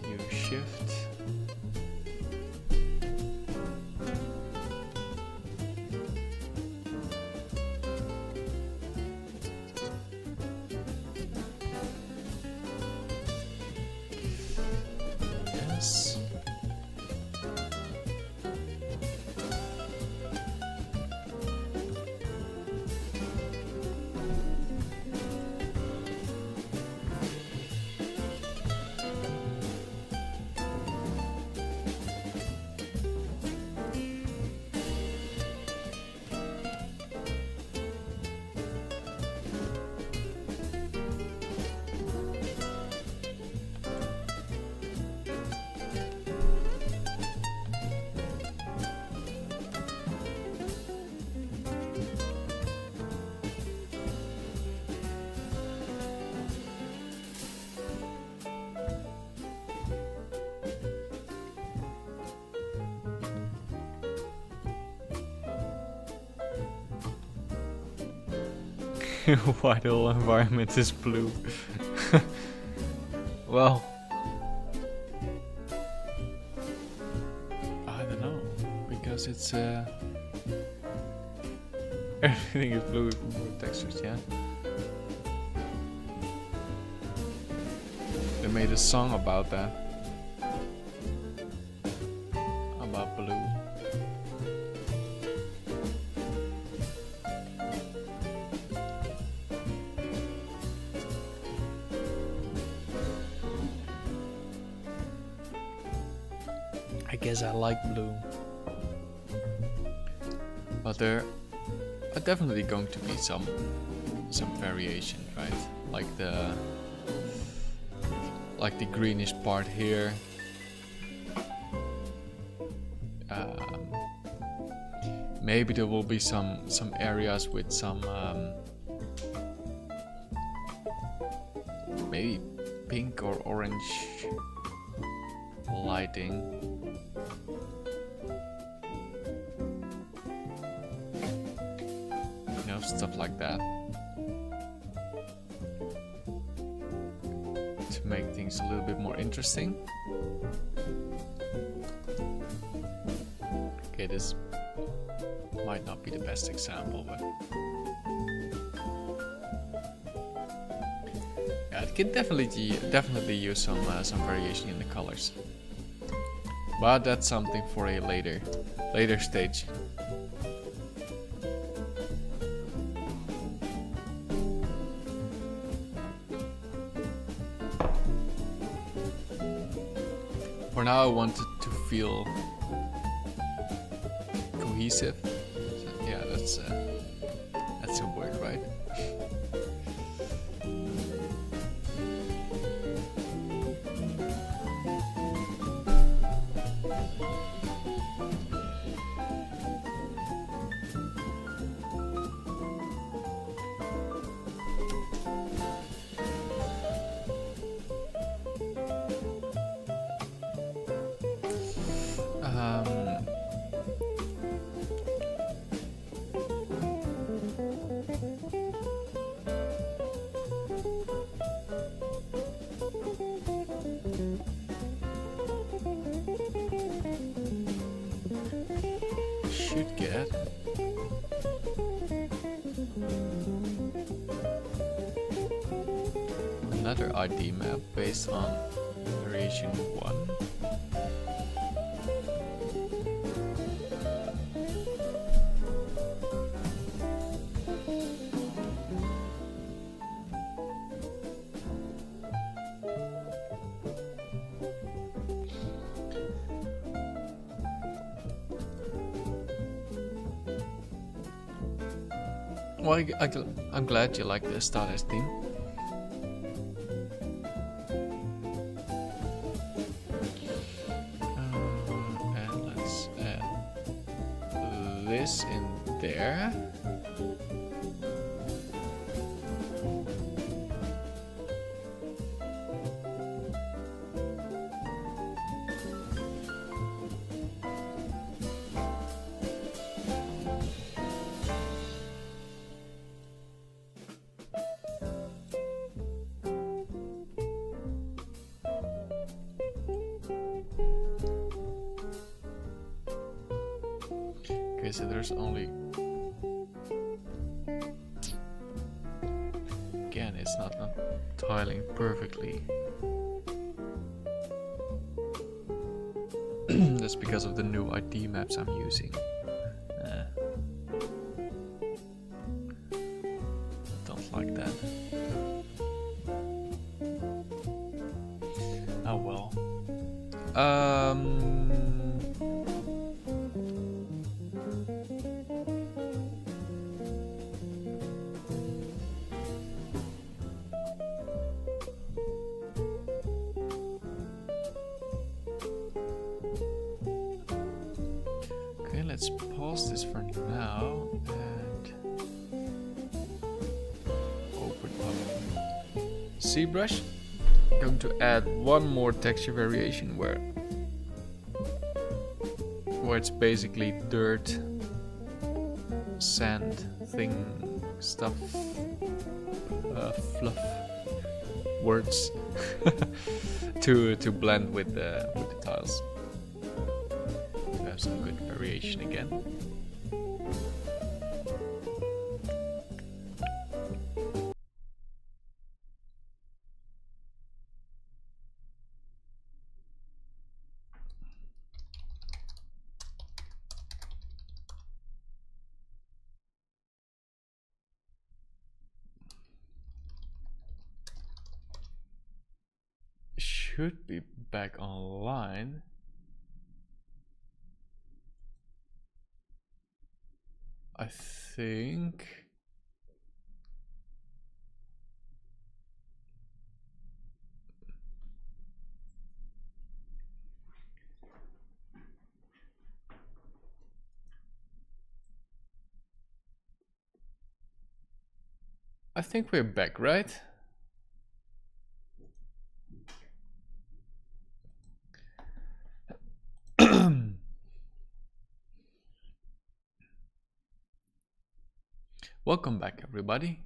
new shift. Why the whole environment is blue. Well, I don't know, because it's everything is blue with more textures, yeah. They made a song about that, about blue. I guess I like blue, but there are definitely going to be some variation, right? Like the greenish part here. Maybe there will be some areas with some maybe pink or orange lighting. You know, stuff like that. To make things a little bit more interesting. Okay, this might not be the best example, but yeah, it can definitely use some variation in the colors. But that's something for a later stage. For now, I want it to feel cohesive. So, yeah, that's a word, right? Should get another ID map based on variation 1. Well, I'm glad you like the Stardust theme. And let's add this in there. Okay, so there's only... Again, it's not tiling perfectly. That's because of the new ID maps I'm using. Don't like that. Oh well. Okay, let's pause this for now and open up ZBrush. I'm going to add one more texture variation where it's basically dirt, sand thing stuff fluff words to blend with the tiles. To have some good variation again. Should be back online. I think. I think we're back, right? Welcome back, everybody.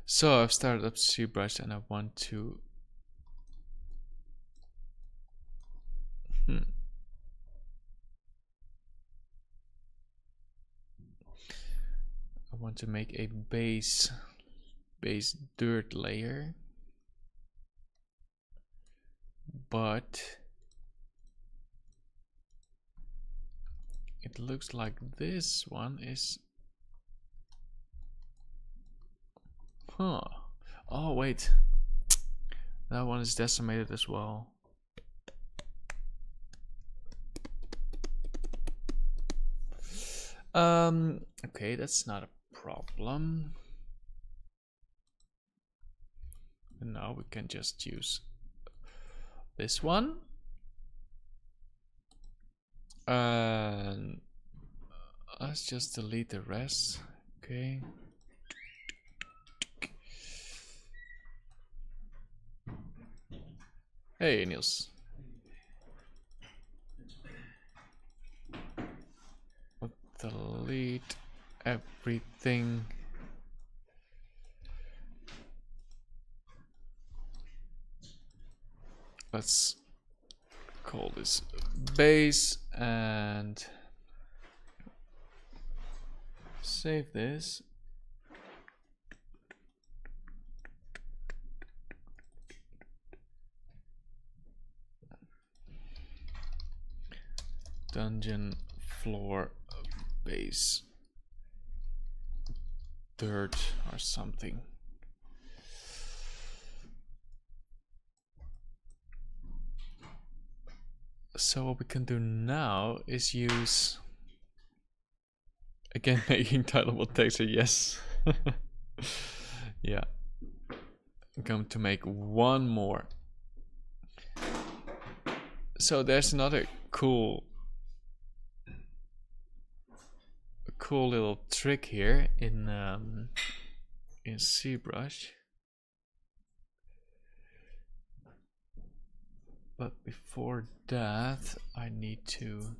So I've started up ZBrush and I want to make a base dirt layer, but it looks like this one is oh wait, that one is decimated as well. Okay, that's not a problem. And now we can just use this one and let's just delete the rest. Okay. Hey, Niels. Delete everything. Let's call this base and save this. Dungeon floor base dirt or something. So what we can do now is use again making titleable texture. Yes. Yeah, I'm going to make one more. So there's another cool little trick here in ZBrush. But before that, I need to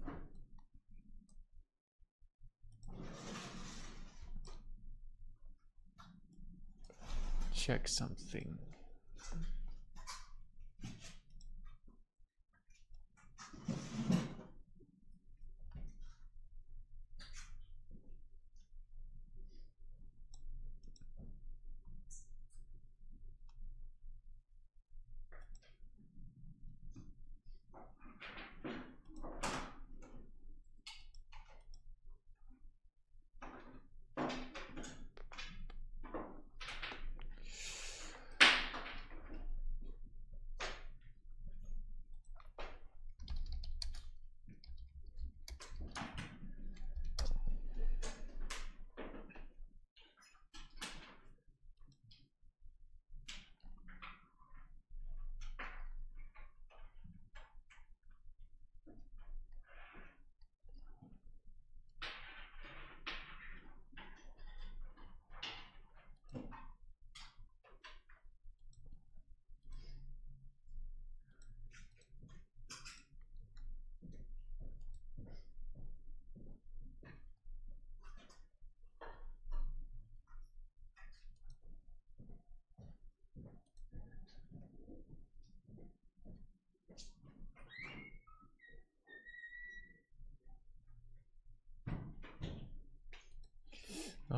check something.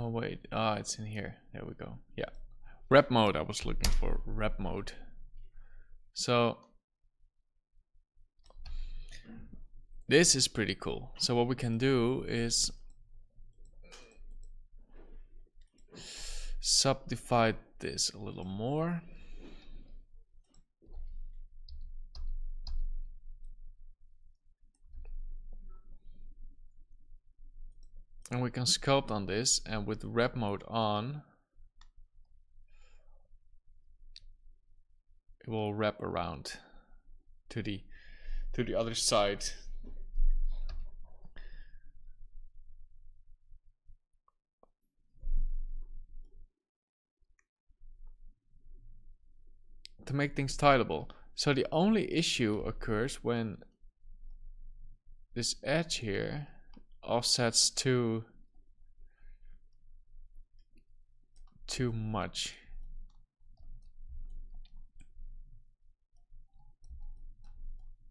Oh wait, it's in here. There we go. Yeah, rep mode. I was looking for rep mode. So this is pretty cool. So what we can do is subdivide this a little more. And we can sculpt on this, and with rep mode on, it will wrap around to the other side. To make things tileable. So the only issue occurs when this edge here offsets too much.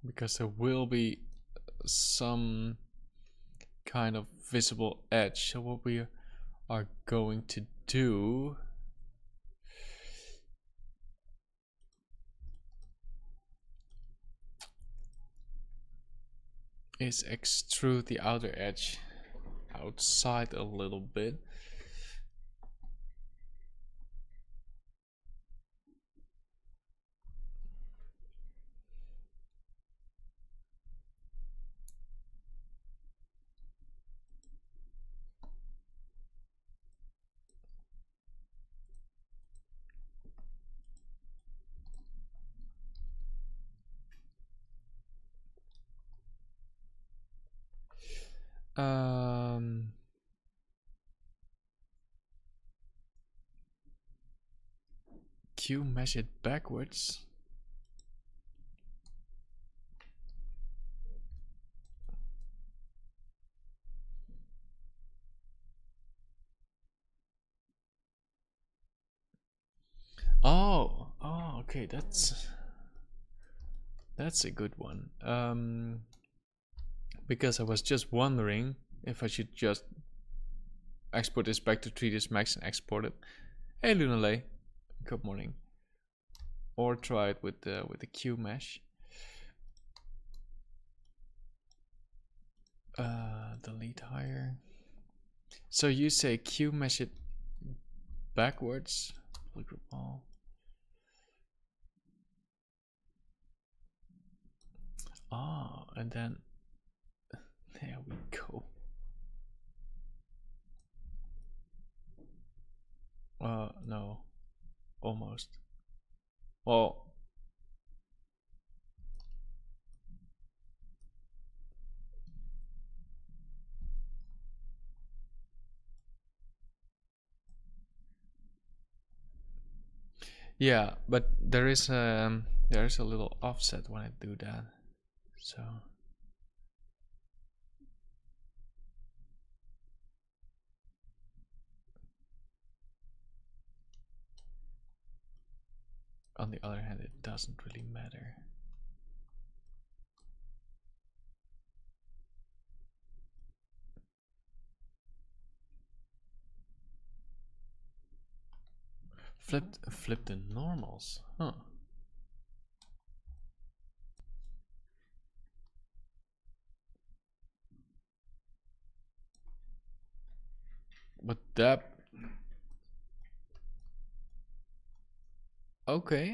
Because there will be some kind of visible edge. So what we are going to do is extrude the outer edge outside a little bit. Q mesh it backwards. Oh, okay, that's a good one. Because I was just wondering if I should just export this back to 3ds Max and export it. Hey Lunalay, good morning. Or try it with the Q mesh. Delete higher. So you say Q mesh it backwards. Oh, and then there we go. No, almost. Well, yeah, but there is a little offset when I do that. So on the other hand, it doesn't really matter. Flip the normals, huh? But that. Okay.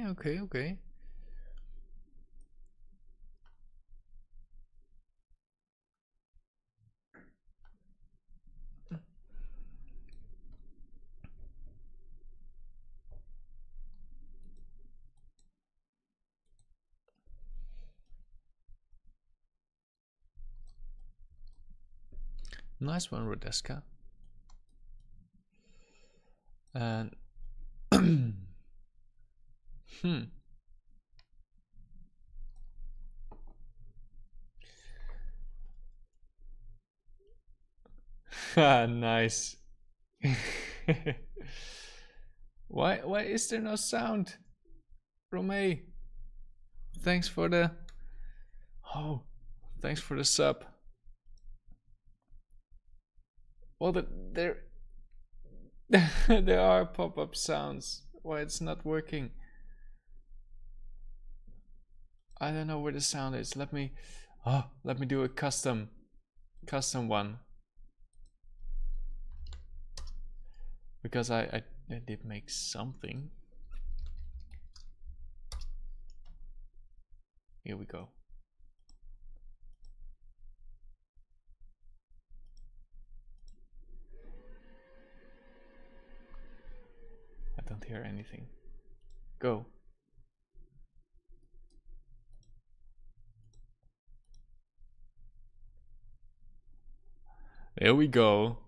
Nice one, Rodeska. And nice. Why is there no sound? Romay, thanks for the sub. Well, There are pop-up sounds. Why it's not working? I don't know where the sound is. Let me do a custom one. Because I did make something. Here we go. I don't hear anything. Go. There we go.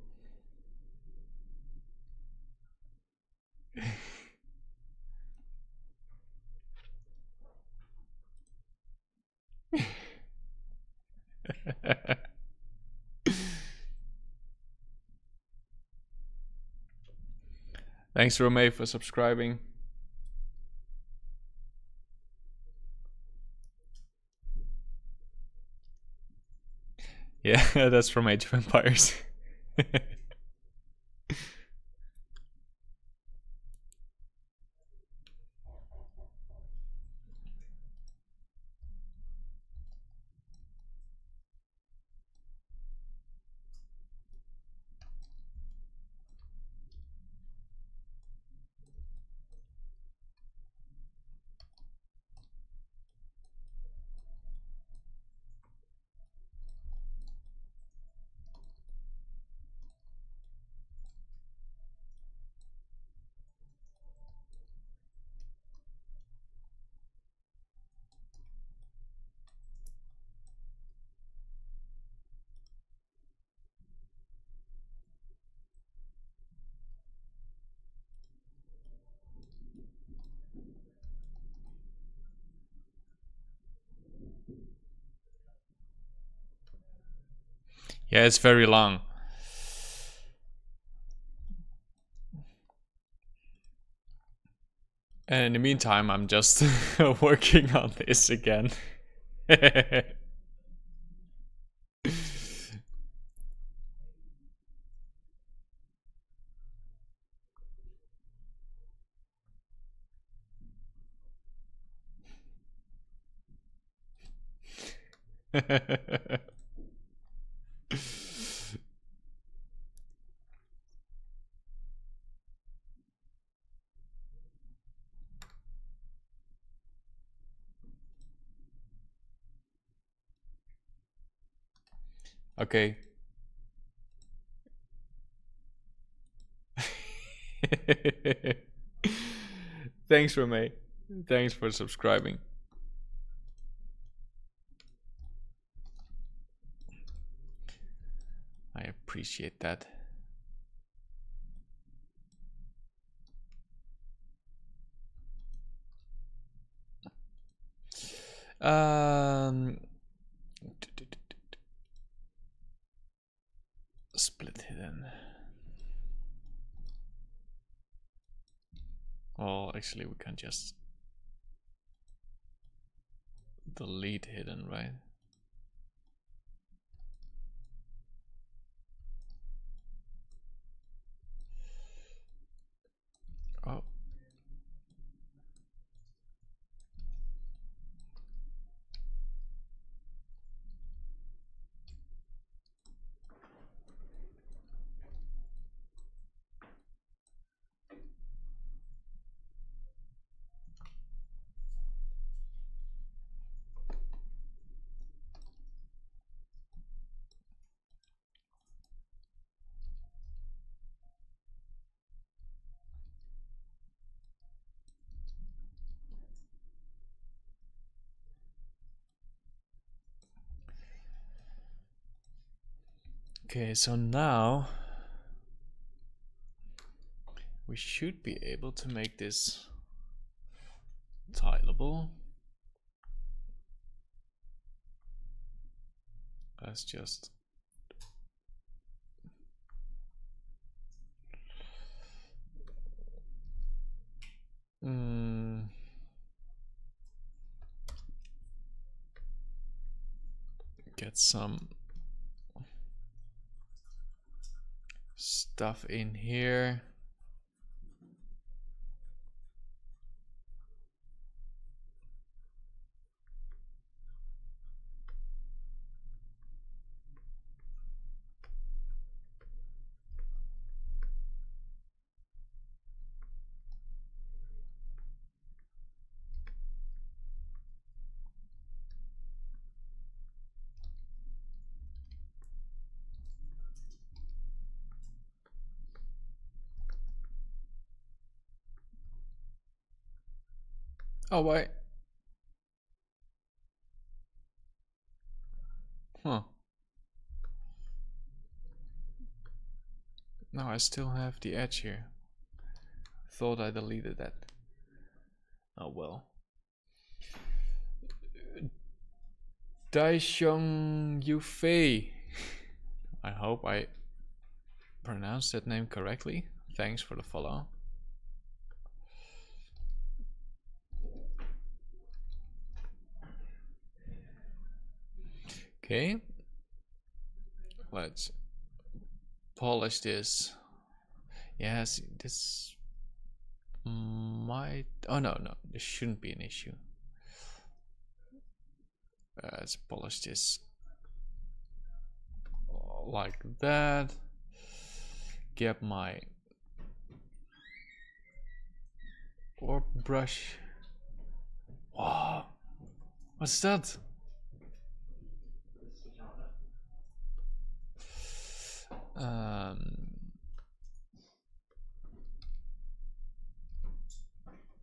Thanks, Romay, for subscribing. Yeah, that's from Age of Empires. Yeah, it's very long. And in the meantime, I'm just working on this again. Okay. Thanks, Romay. Thanks for subscribing. I appreciate that. Split hidden. Well, actually, we can just delete hidden, right? Oh. Okay, so now we should be able to make this tileable. Let's just get some stuff in here. Oh, why? Huh. No, I still have the edge here. Thought I deleted that. Oh well. Daishong Yufei. I hope I pronounced that name correctly. Thanks for the follow. Okay. Let's polish this. Yes, this might... Oh no, this shouldn't be an issue. Let's polish this like that. Get my orb brush. Wow, what's that?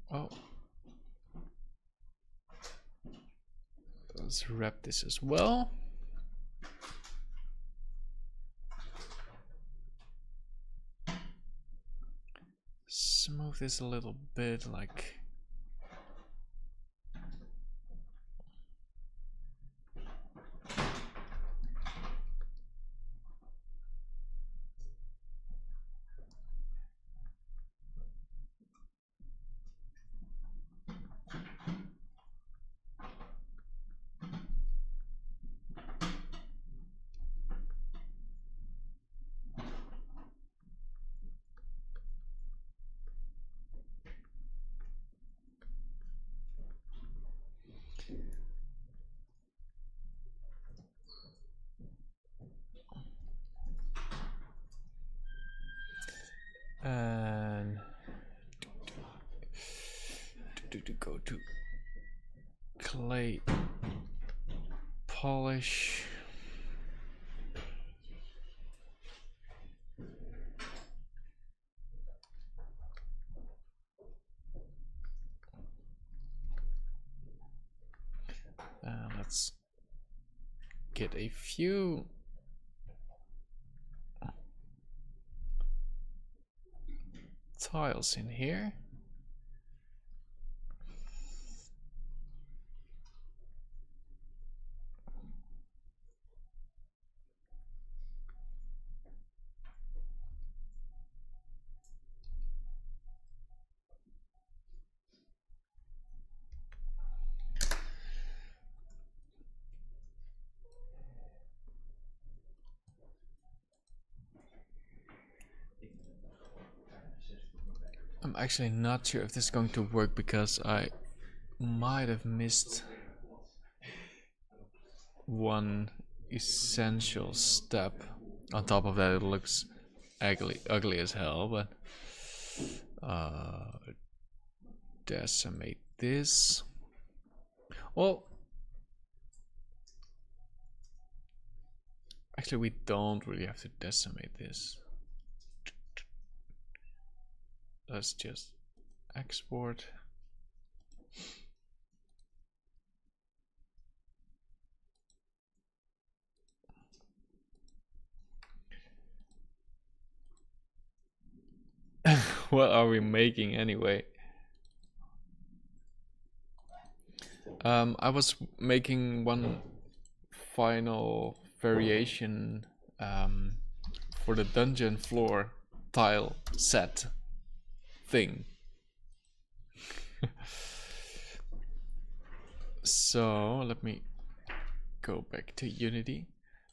Oh, let's wrap this as well. Smooth this a little bit, like and to go to clay polish. Let's get a few tiles in here. I'm actually not sure if this is going to work because I might have missed one essential step. On top of that, it looks ugly as hell, but decimate this. Well, actually we don't really have to decimate this. Let's just export. What are we making anyway? I was making one final variation for the dungeon floor tile set thing. So let me go back to Unity.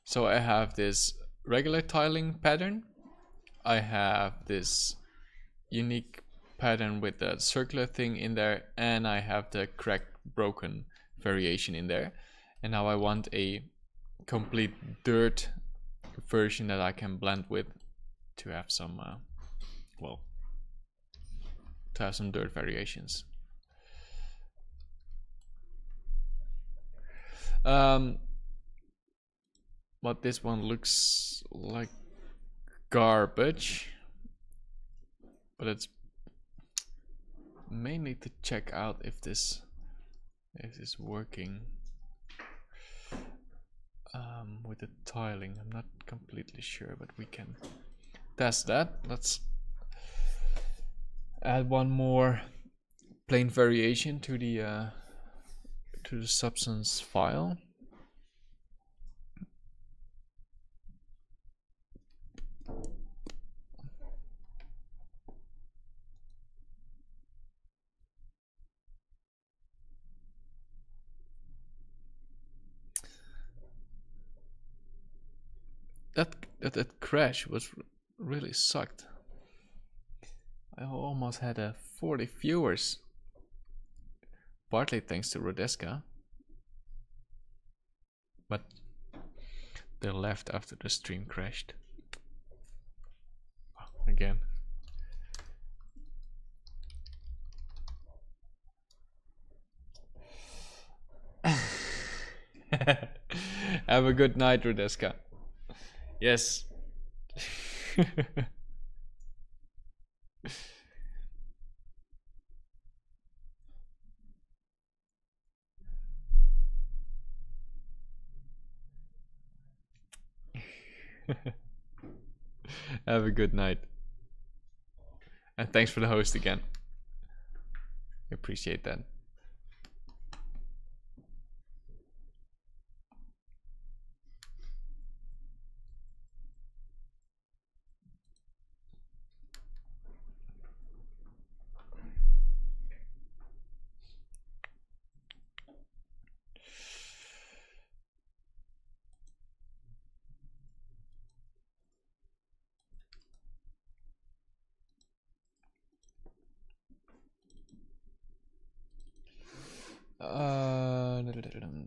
So I have this regular tiling pattern. I have this unique pattern with the circular thing in there, and I have the cracked broken variation in there. And now I want a complete dirt version that I can blend with to have some well, to have some dirt variations. But this one looks like garbage, but it's mainly to check out if this Is this working? With the tiling, I'm not completely sure, but we can test that. Let's add one more plane variation to the substance file. That crash was really sucked. I almost had 40 viewers, partly thanks to Rodeska, but they left after the stream crashed. Again. Have a good night, Rodeska. Yes. Have a good night. And thanks for the host again. I appreciate that.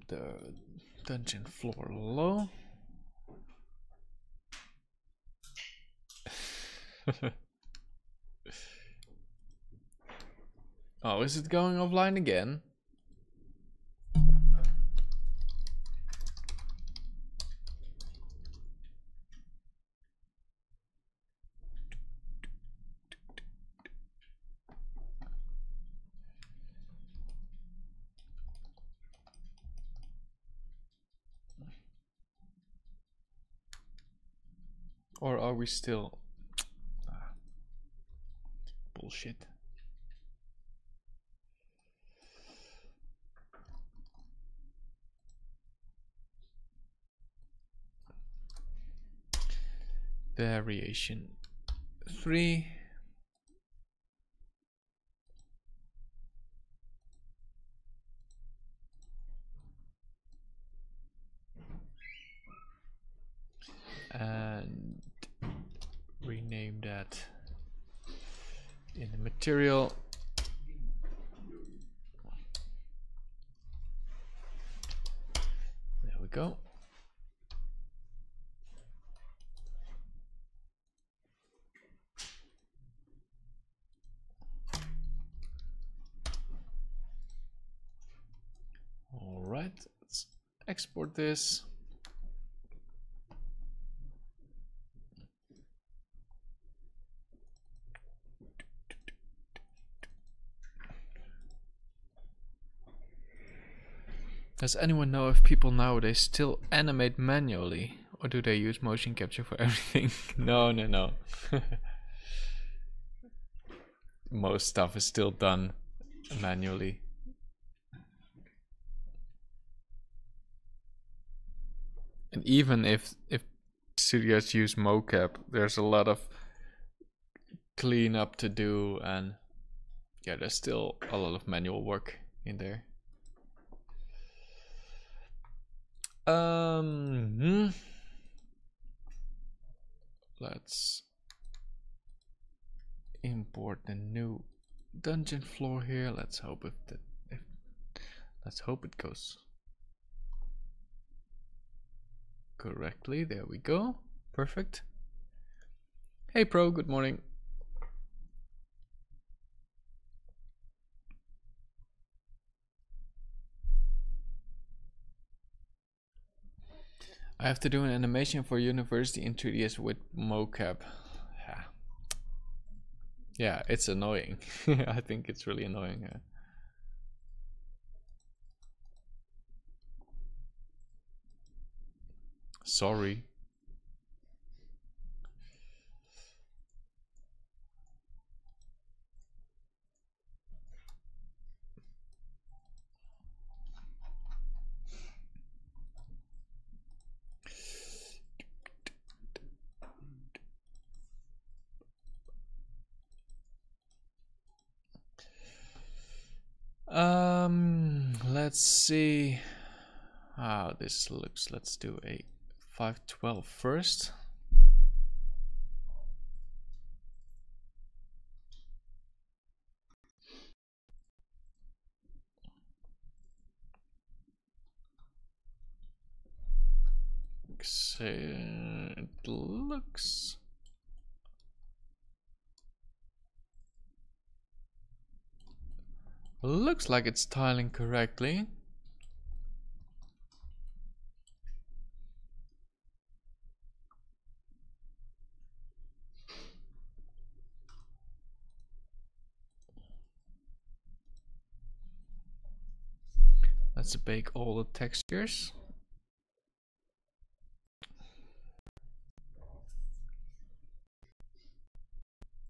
The dungeon floor low. Oh, is it going offline again? Or are we still... bullshit. Variation 3. And rename that in the material. There we go. All right, let's export this. Does anyone know if people nowadays still animate manually, or do they use motion capture for everything? No. Most stuff is still done manually. And even if studios use mocap, there's a lot of cleanup to do, and yeah, there's still a lot of manual work in there. Let's import the new dungeon floor here. Let's hope let's hope it goes correctly. There we go. Perfect. Hey Pro, good morning. I have to do an animation for university in 3ds with mocap. Yeah, it's annoying. I think it's really annoying. Sorry. Let's see how this looks. Let's do a 512 first. It looks like it's tiling correctly. Let's bake all the textures.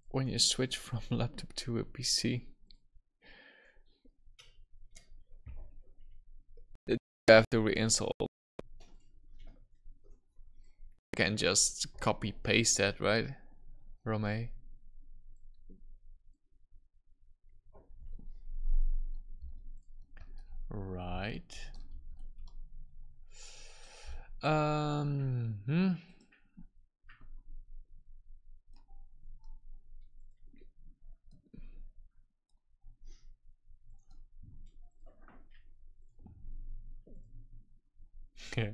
When you switch from laptop to a PC, you have to reinstall. You can just copy paste that, right, Rome? Right. Yeah.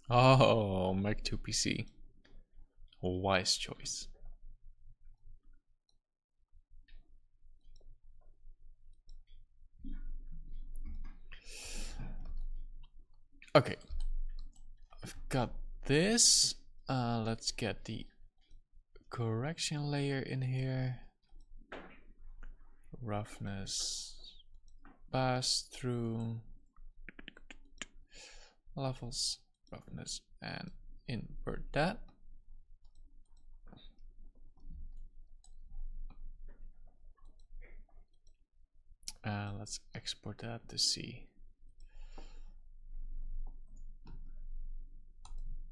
Oh, Mac 2 PC. A wise choice. Okay, I've got this. Let's get the correction layer in here. Roughness, pass through, levels, roughness, and invert that. Let's export that to see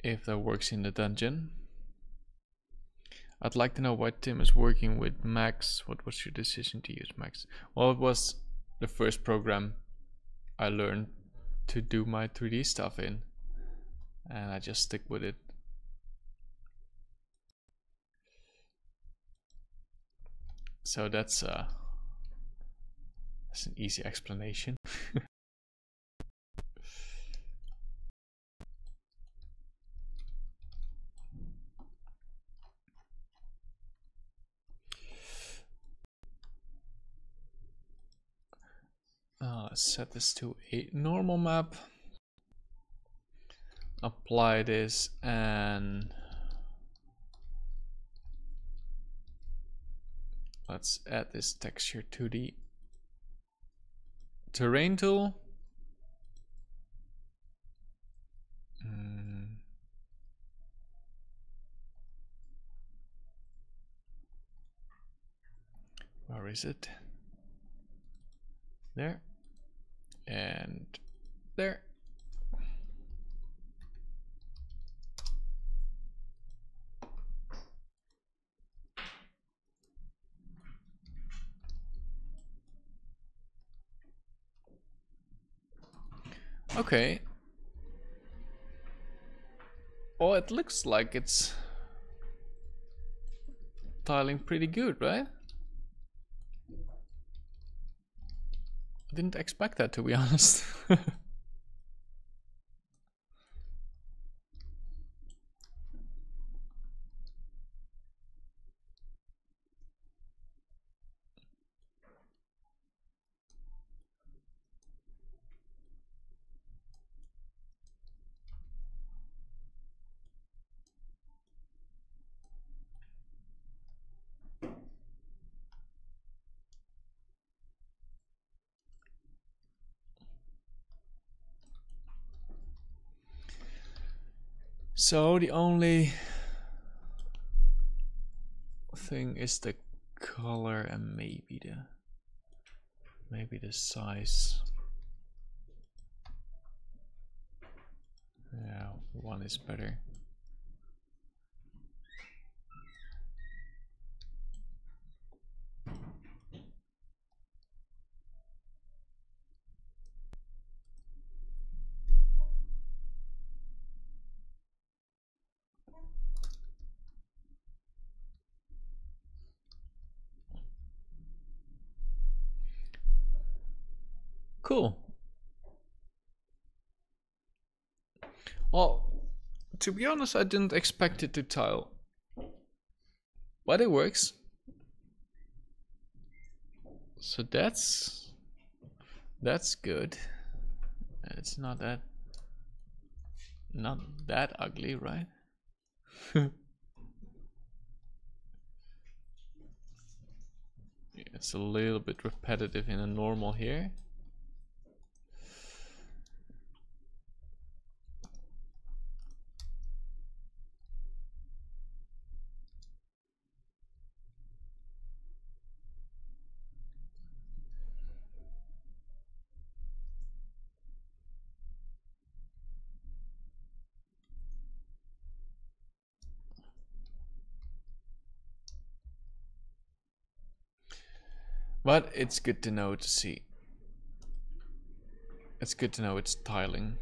if that works in the dungeon. I'd like to know why Tim is working with Max. What was your decision to use Max? Well, it was the first program I learned to do my 3D stuff in, and I just stick with it. So that's an easy explanation. Let's set this to a normal map. Apply this and let's add this texture to the terrain tool. Where is it? There and there. Okay. Well, it looks like it's tiling pretty good, right? I didn't expect that, to be honest. So the only thing is the color and maybe the size. Yeah, one is better. Cool. Well, to be honest, I didn't expect it to tile, but it works. So that's good. It's not that ugly, right? It's a little bit repetitive in a normal here. But it's good to know to see. It's good to know it's tiling.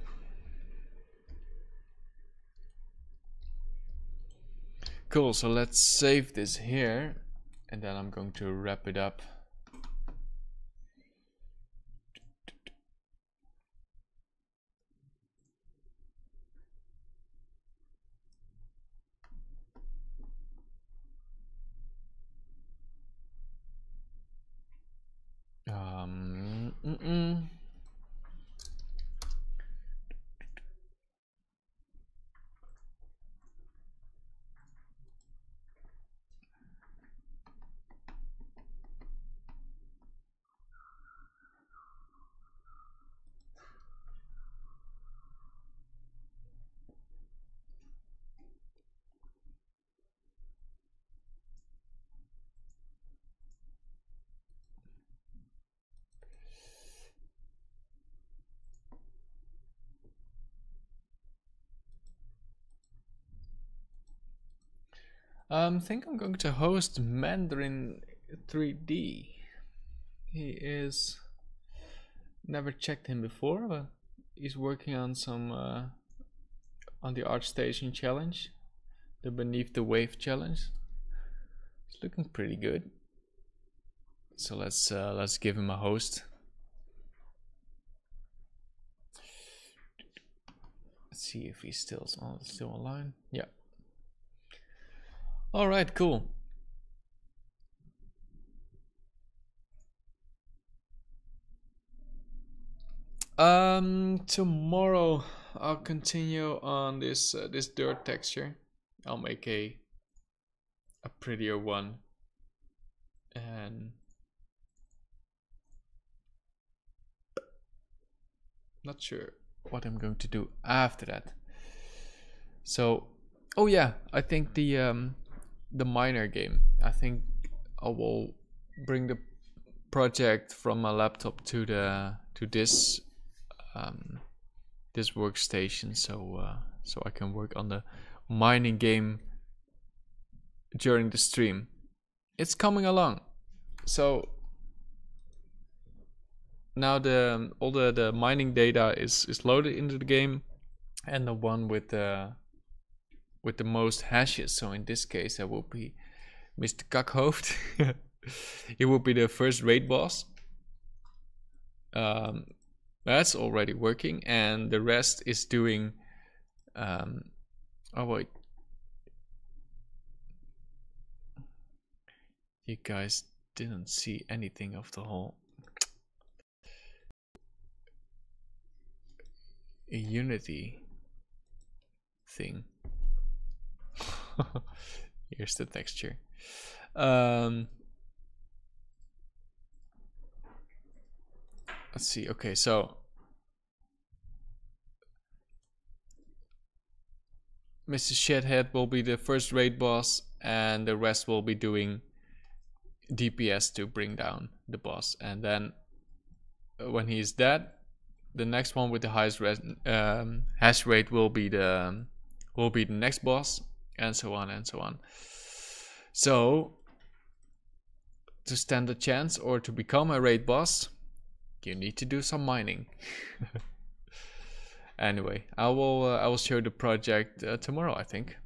Cool, so let's save this here and then I'm going to wrap it up. I think I'm going to host Mandarin 3D. He is, never checked him before, but he's working on some on the ArtStation challenge, the Beneath the Wave challenge. It's looking pretty good. So let's give him a host. Let's see if he's still online. Yeah. All right, cool. Tomorrow I'll continue on this this dirt texture. I'll make a prettier one, and not sure what I'm going to do after that. So, oh yeah, I think the miner game. I think I will bring the project from my laptop to this this workstation, so I can work on the mining game during the stream. It's coming along. So now all the mining data is loaded into the game, and the one with the most hashes. So in this case, that will be Mr. Kakhoofd. He will be the first raid boss. That's already working, and the rest is doing. Oh wait, you guys didn't see anything of the whole Unity thing. Here's the texture. Let's see. Okay, so Mr. Shithead will be the first raid boss, and the rest will be doing DPS to bring down the boss. And then when he's dead, the next one with the highest hash rate will be the next boss, and so on and so on. So to stand a chance or to become a raid boss, you need to do some mining. Anyway, I will show the project tomorrow. I think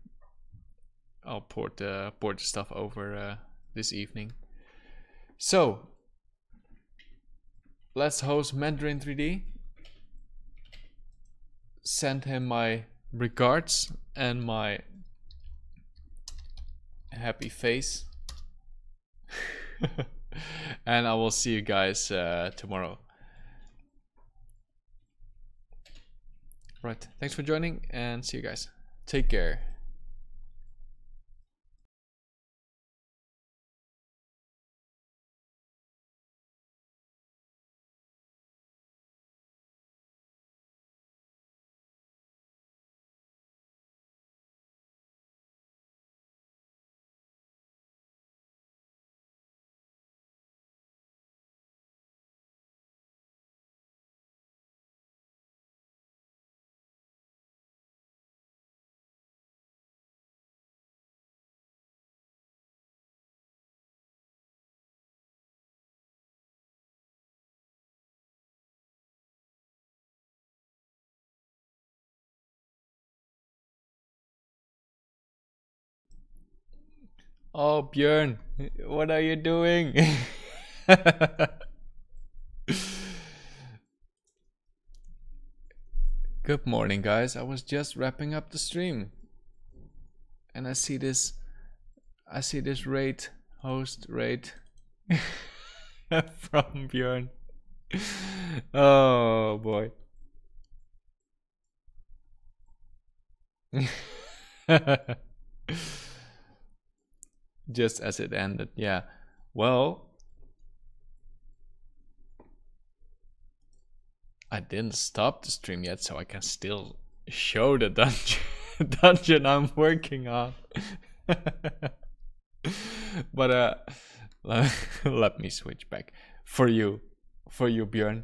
I'll port the stuff over this evening. So let's host Mandarin 3D. Send him my regards and my happy face. And I will see you guys tomorrow. Right, thanks for joining and see you guys. Take care. Oh, Björn, what are you doing? Good morning, guys. I was just wrapping up the stream, and I see this raid host raid from Björn. Oh boy. Just as it ended, yeah. Well, I didn't stop the stream yet, so I can still show the dungeon I'm working on. But let me switch back for you, Björn.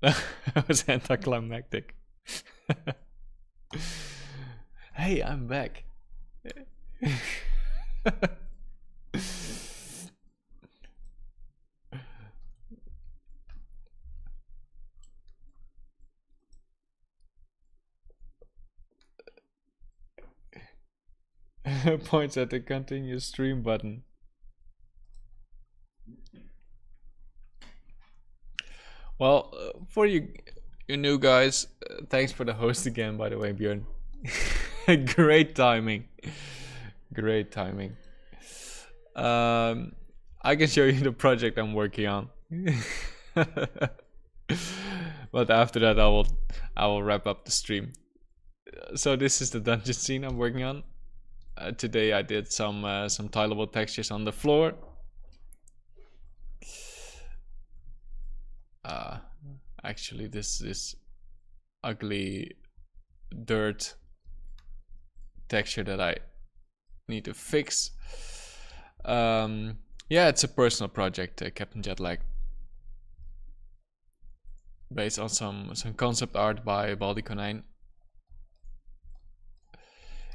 That was anticlimactic. Hey, I'm back. Points at the continue stream button. Well, for you new guys, thanks for the host again, by the way, Björn. Great timing. Great timing. I can show you the project I'm working on. But after that I will wrap up the stream. So this is the dungeon scene I'm working on. Today I did some tileable textures on the floor. Actually this ugly dirt texture that I need to fix. Yeah, it's a personal project, Captain Jetlag, based on some concept art by Baldi Konijn.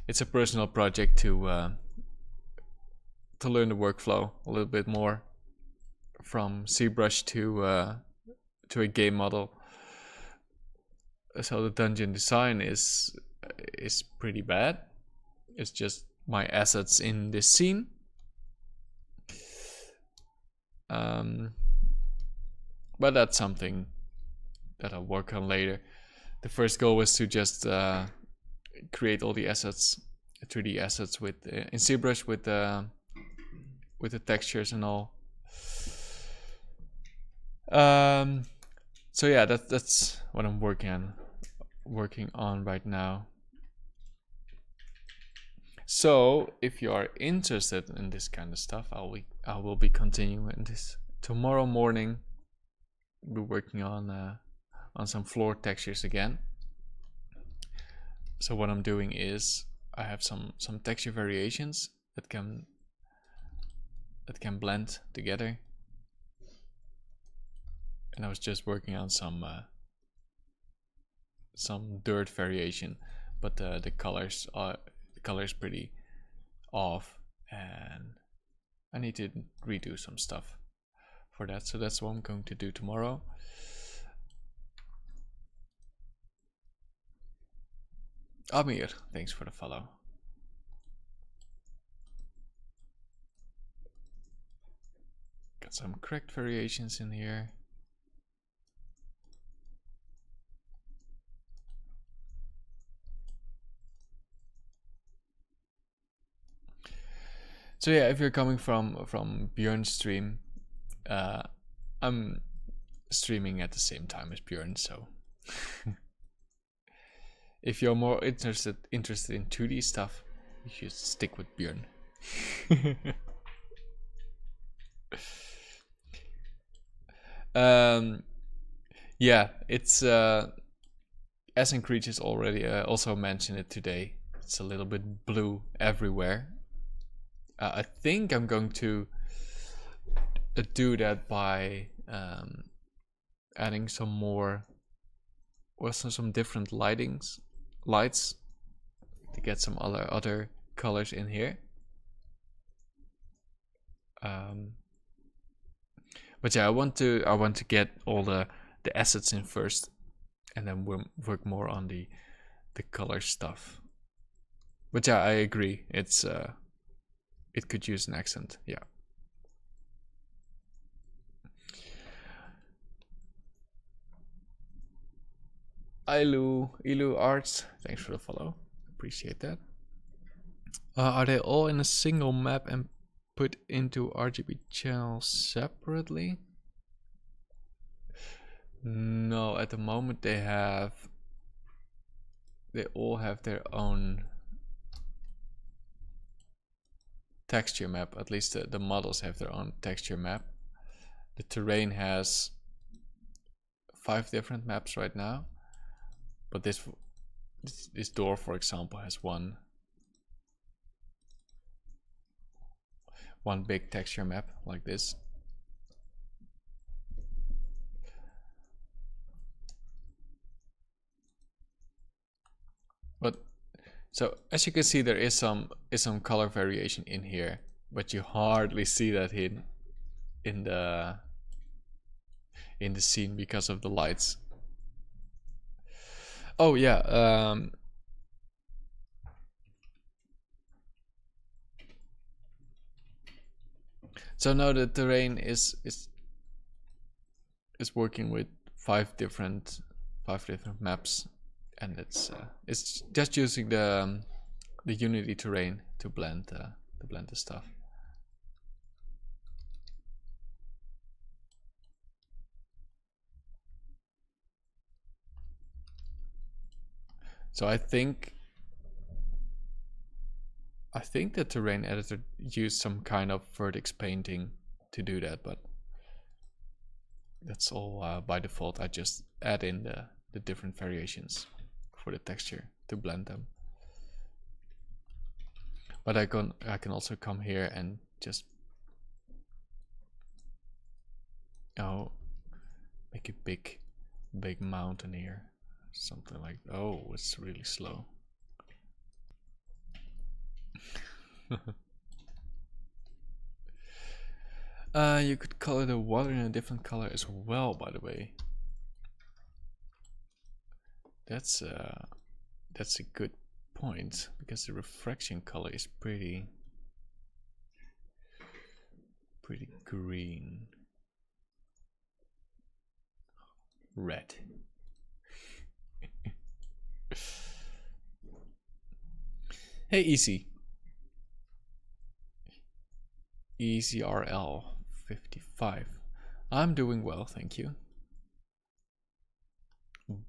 It's a personal project to learn the workflow a little bit more from ZBrush to a game model. So the dungeon design is pretty bad. It's just my assets in this scene. But that's something that I'll work on later. The first goal was to just create all the assets, 3D assets with in ZBrush with the textures and all. So yeah, that's what I'm working on right now. So if you are interested in this kind of stuff, I will be continuing this tomorrow morning. We're working on some floor textures again. So what I'm doing is I have some texture variations that can blend together, and I was just working on some dirt variation, but the colors pretty off, and I need to redo some stuff for that. So that's what I'm going to do tomorrow. Amir, thanks for the follow. Got some correct variations in here. So yeah, if you're coming from Björn's stream, I'm streaming at the same time as Björn, so if you're more interested in 2D stuff, you should stick with Björn. Yeah, it's Ascent Creatures already also mentioned it today. It's a little bit blue everywhere. I think I'm going to do that by adding some more, or some different lights to get some other colors in here. But yeah, I want to get all the assets in first, and then work more on the color stuff. But yeah, I agree. It's it could use an accent. Yeah. Ilu Arts, thanks for the follow. Appreciate that. Are they all in a single map and put into RGB channels separately? No, at the moment they all have their own texture map. At least the models have their own texture map. The terrain has 5 different maps right now, but this door, for example, has one big texture map like this. But so as you can see, there is some color variation in here, but you hardly see that in the scene because of the lights. Oh yeah, so now the terrain is working with 5 different maps, and it's just using the Unity terrain to blend the stuff. So I think the terrain editor used some kind of vertex painting to do that, but that's all by default. I just add in the different variations for the texture to blend them. But I can also come here and just make a big mountain here, something like, oh, it's really slow. You could color the water in a different color as well, by the way. That's a good point, because the refraction color is pretty green. Red. Hey, ECRL 55. I'm doing well, thank you.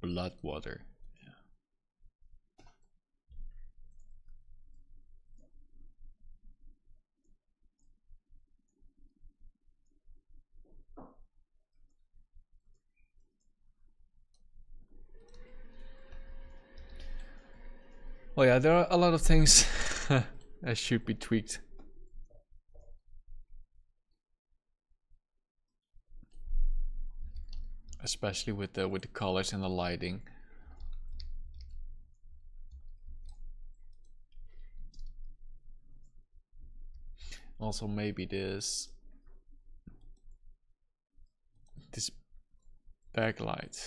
Bloodwater. Yeah. Oh yeah, there are a lot of things that should be tweaked. Especially with the colors and the lighting. Also maybe this backlight.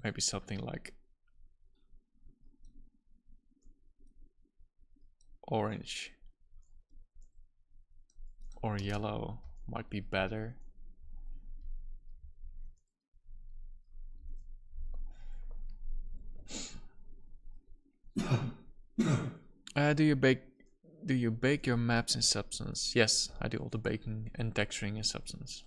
Maybe something like orange or yellow might be better. Do you bake your maps in Substance? Yes, I do all the baking and texturing in Substance.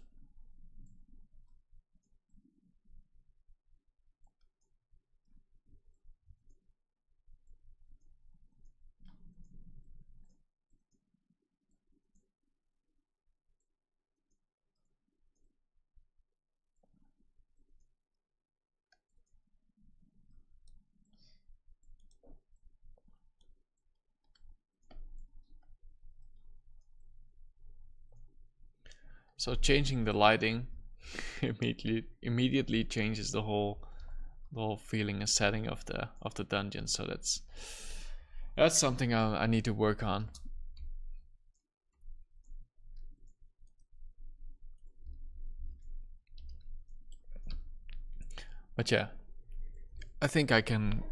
So changing the lighting immediately changes the whole feeling and setting of the dungeon. So that's something I need to work on. But yeah, I think I can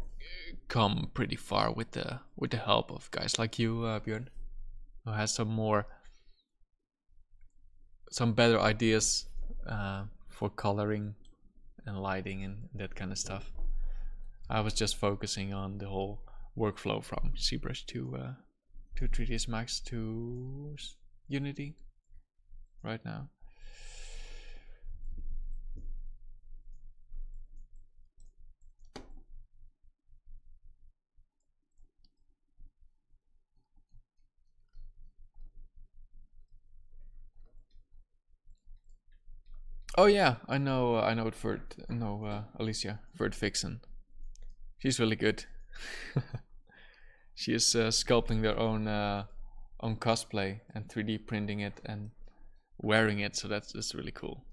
come pretty far with the help of guys like you, Björn, who has some better ideas for coloring and lighting and that kind of stuff. I was just focusing on the whole workflow from ZBrush to 3ds Max to Unity right now. Oh yeah, I know Alicia Vert Vixen. She's really good. She is sculpting their own cosplay and 3D printing it and wearing it, so that's really cool.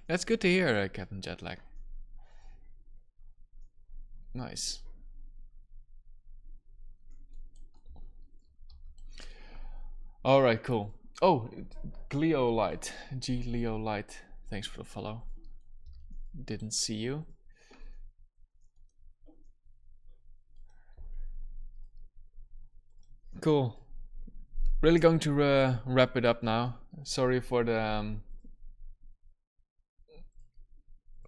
That's good to hear, Captain Jetlag. Nice. All right, cool. Oh, Gleolight, Gleolight. Thanks for the follow. Didn't see you. Cool. Really going to wrap it up now. Sorry for the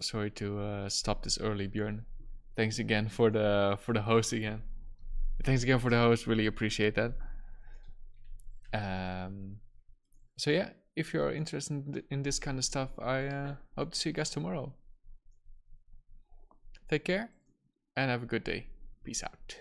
sorry to stop this early, Björn. Thanks again for the host again. Thanks again for the host. Really appreciate that. So yeah, if you're interested in this kind of stuff, I hope to see you guys tomorrow. Take care and have a good day. Peace out.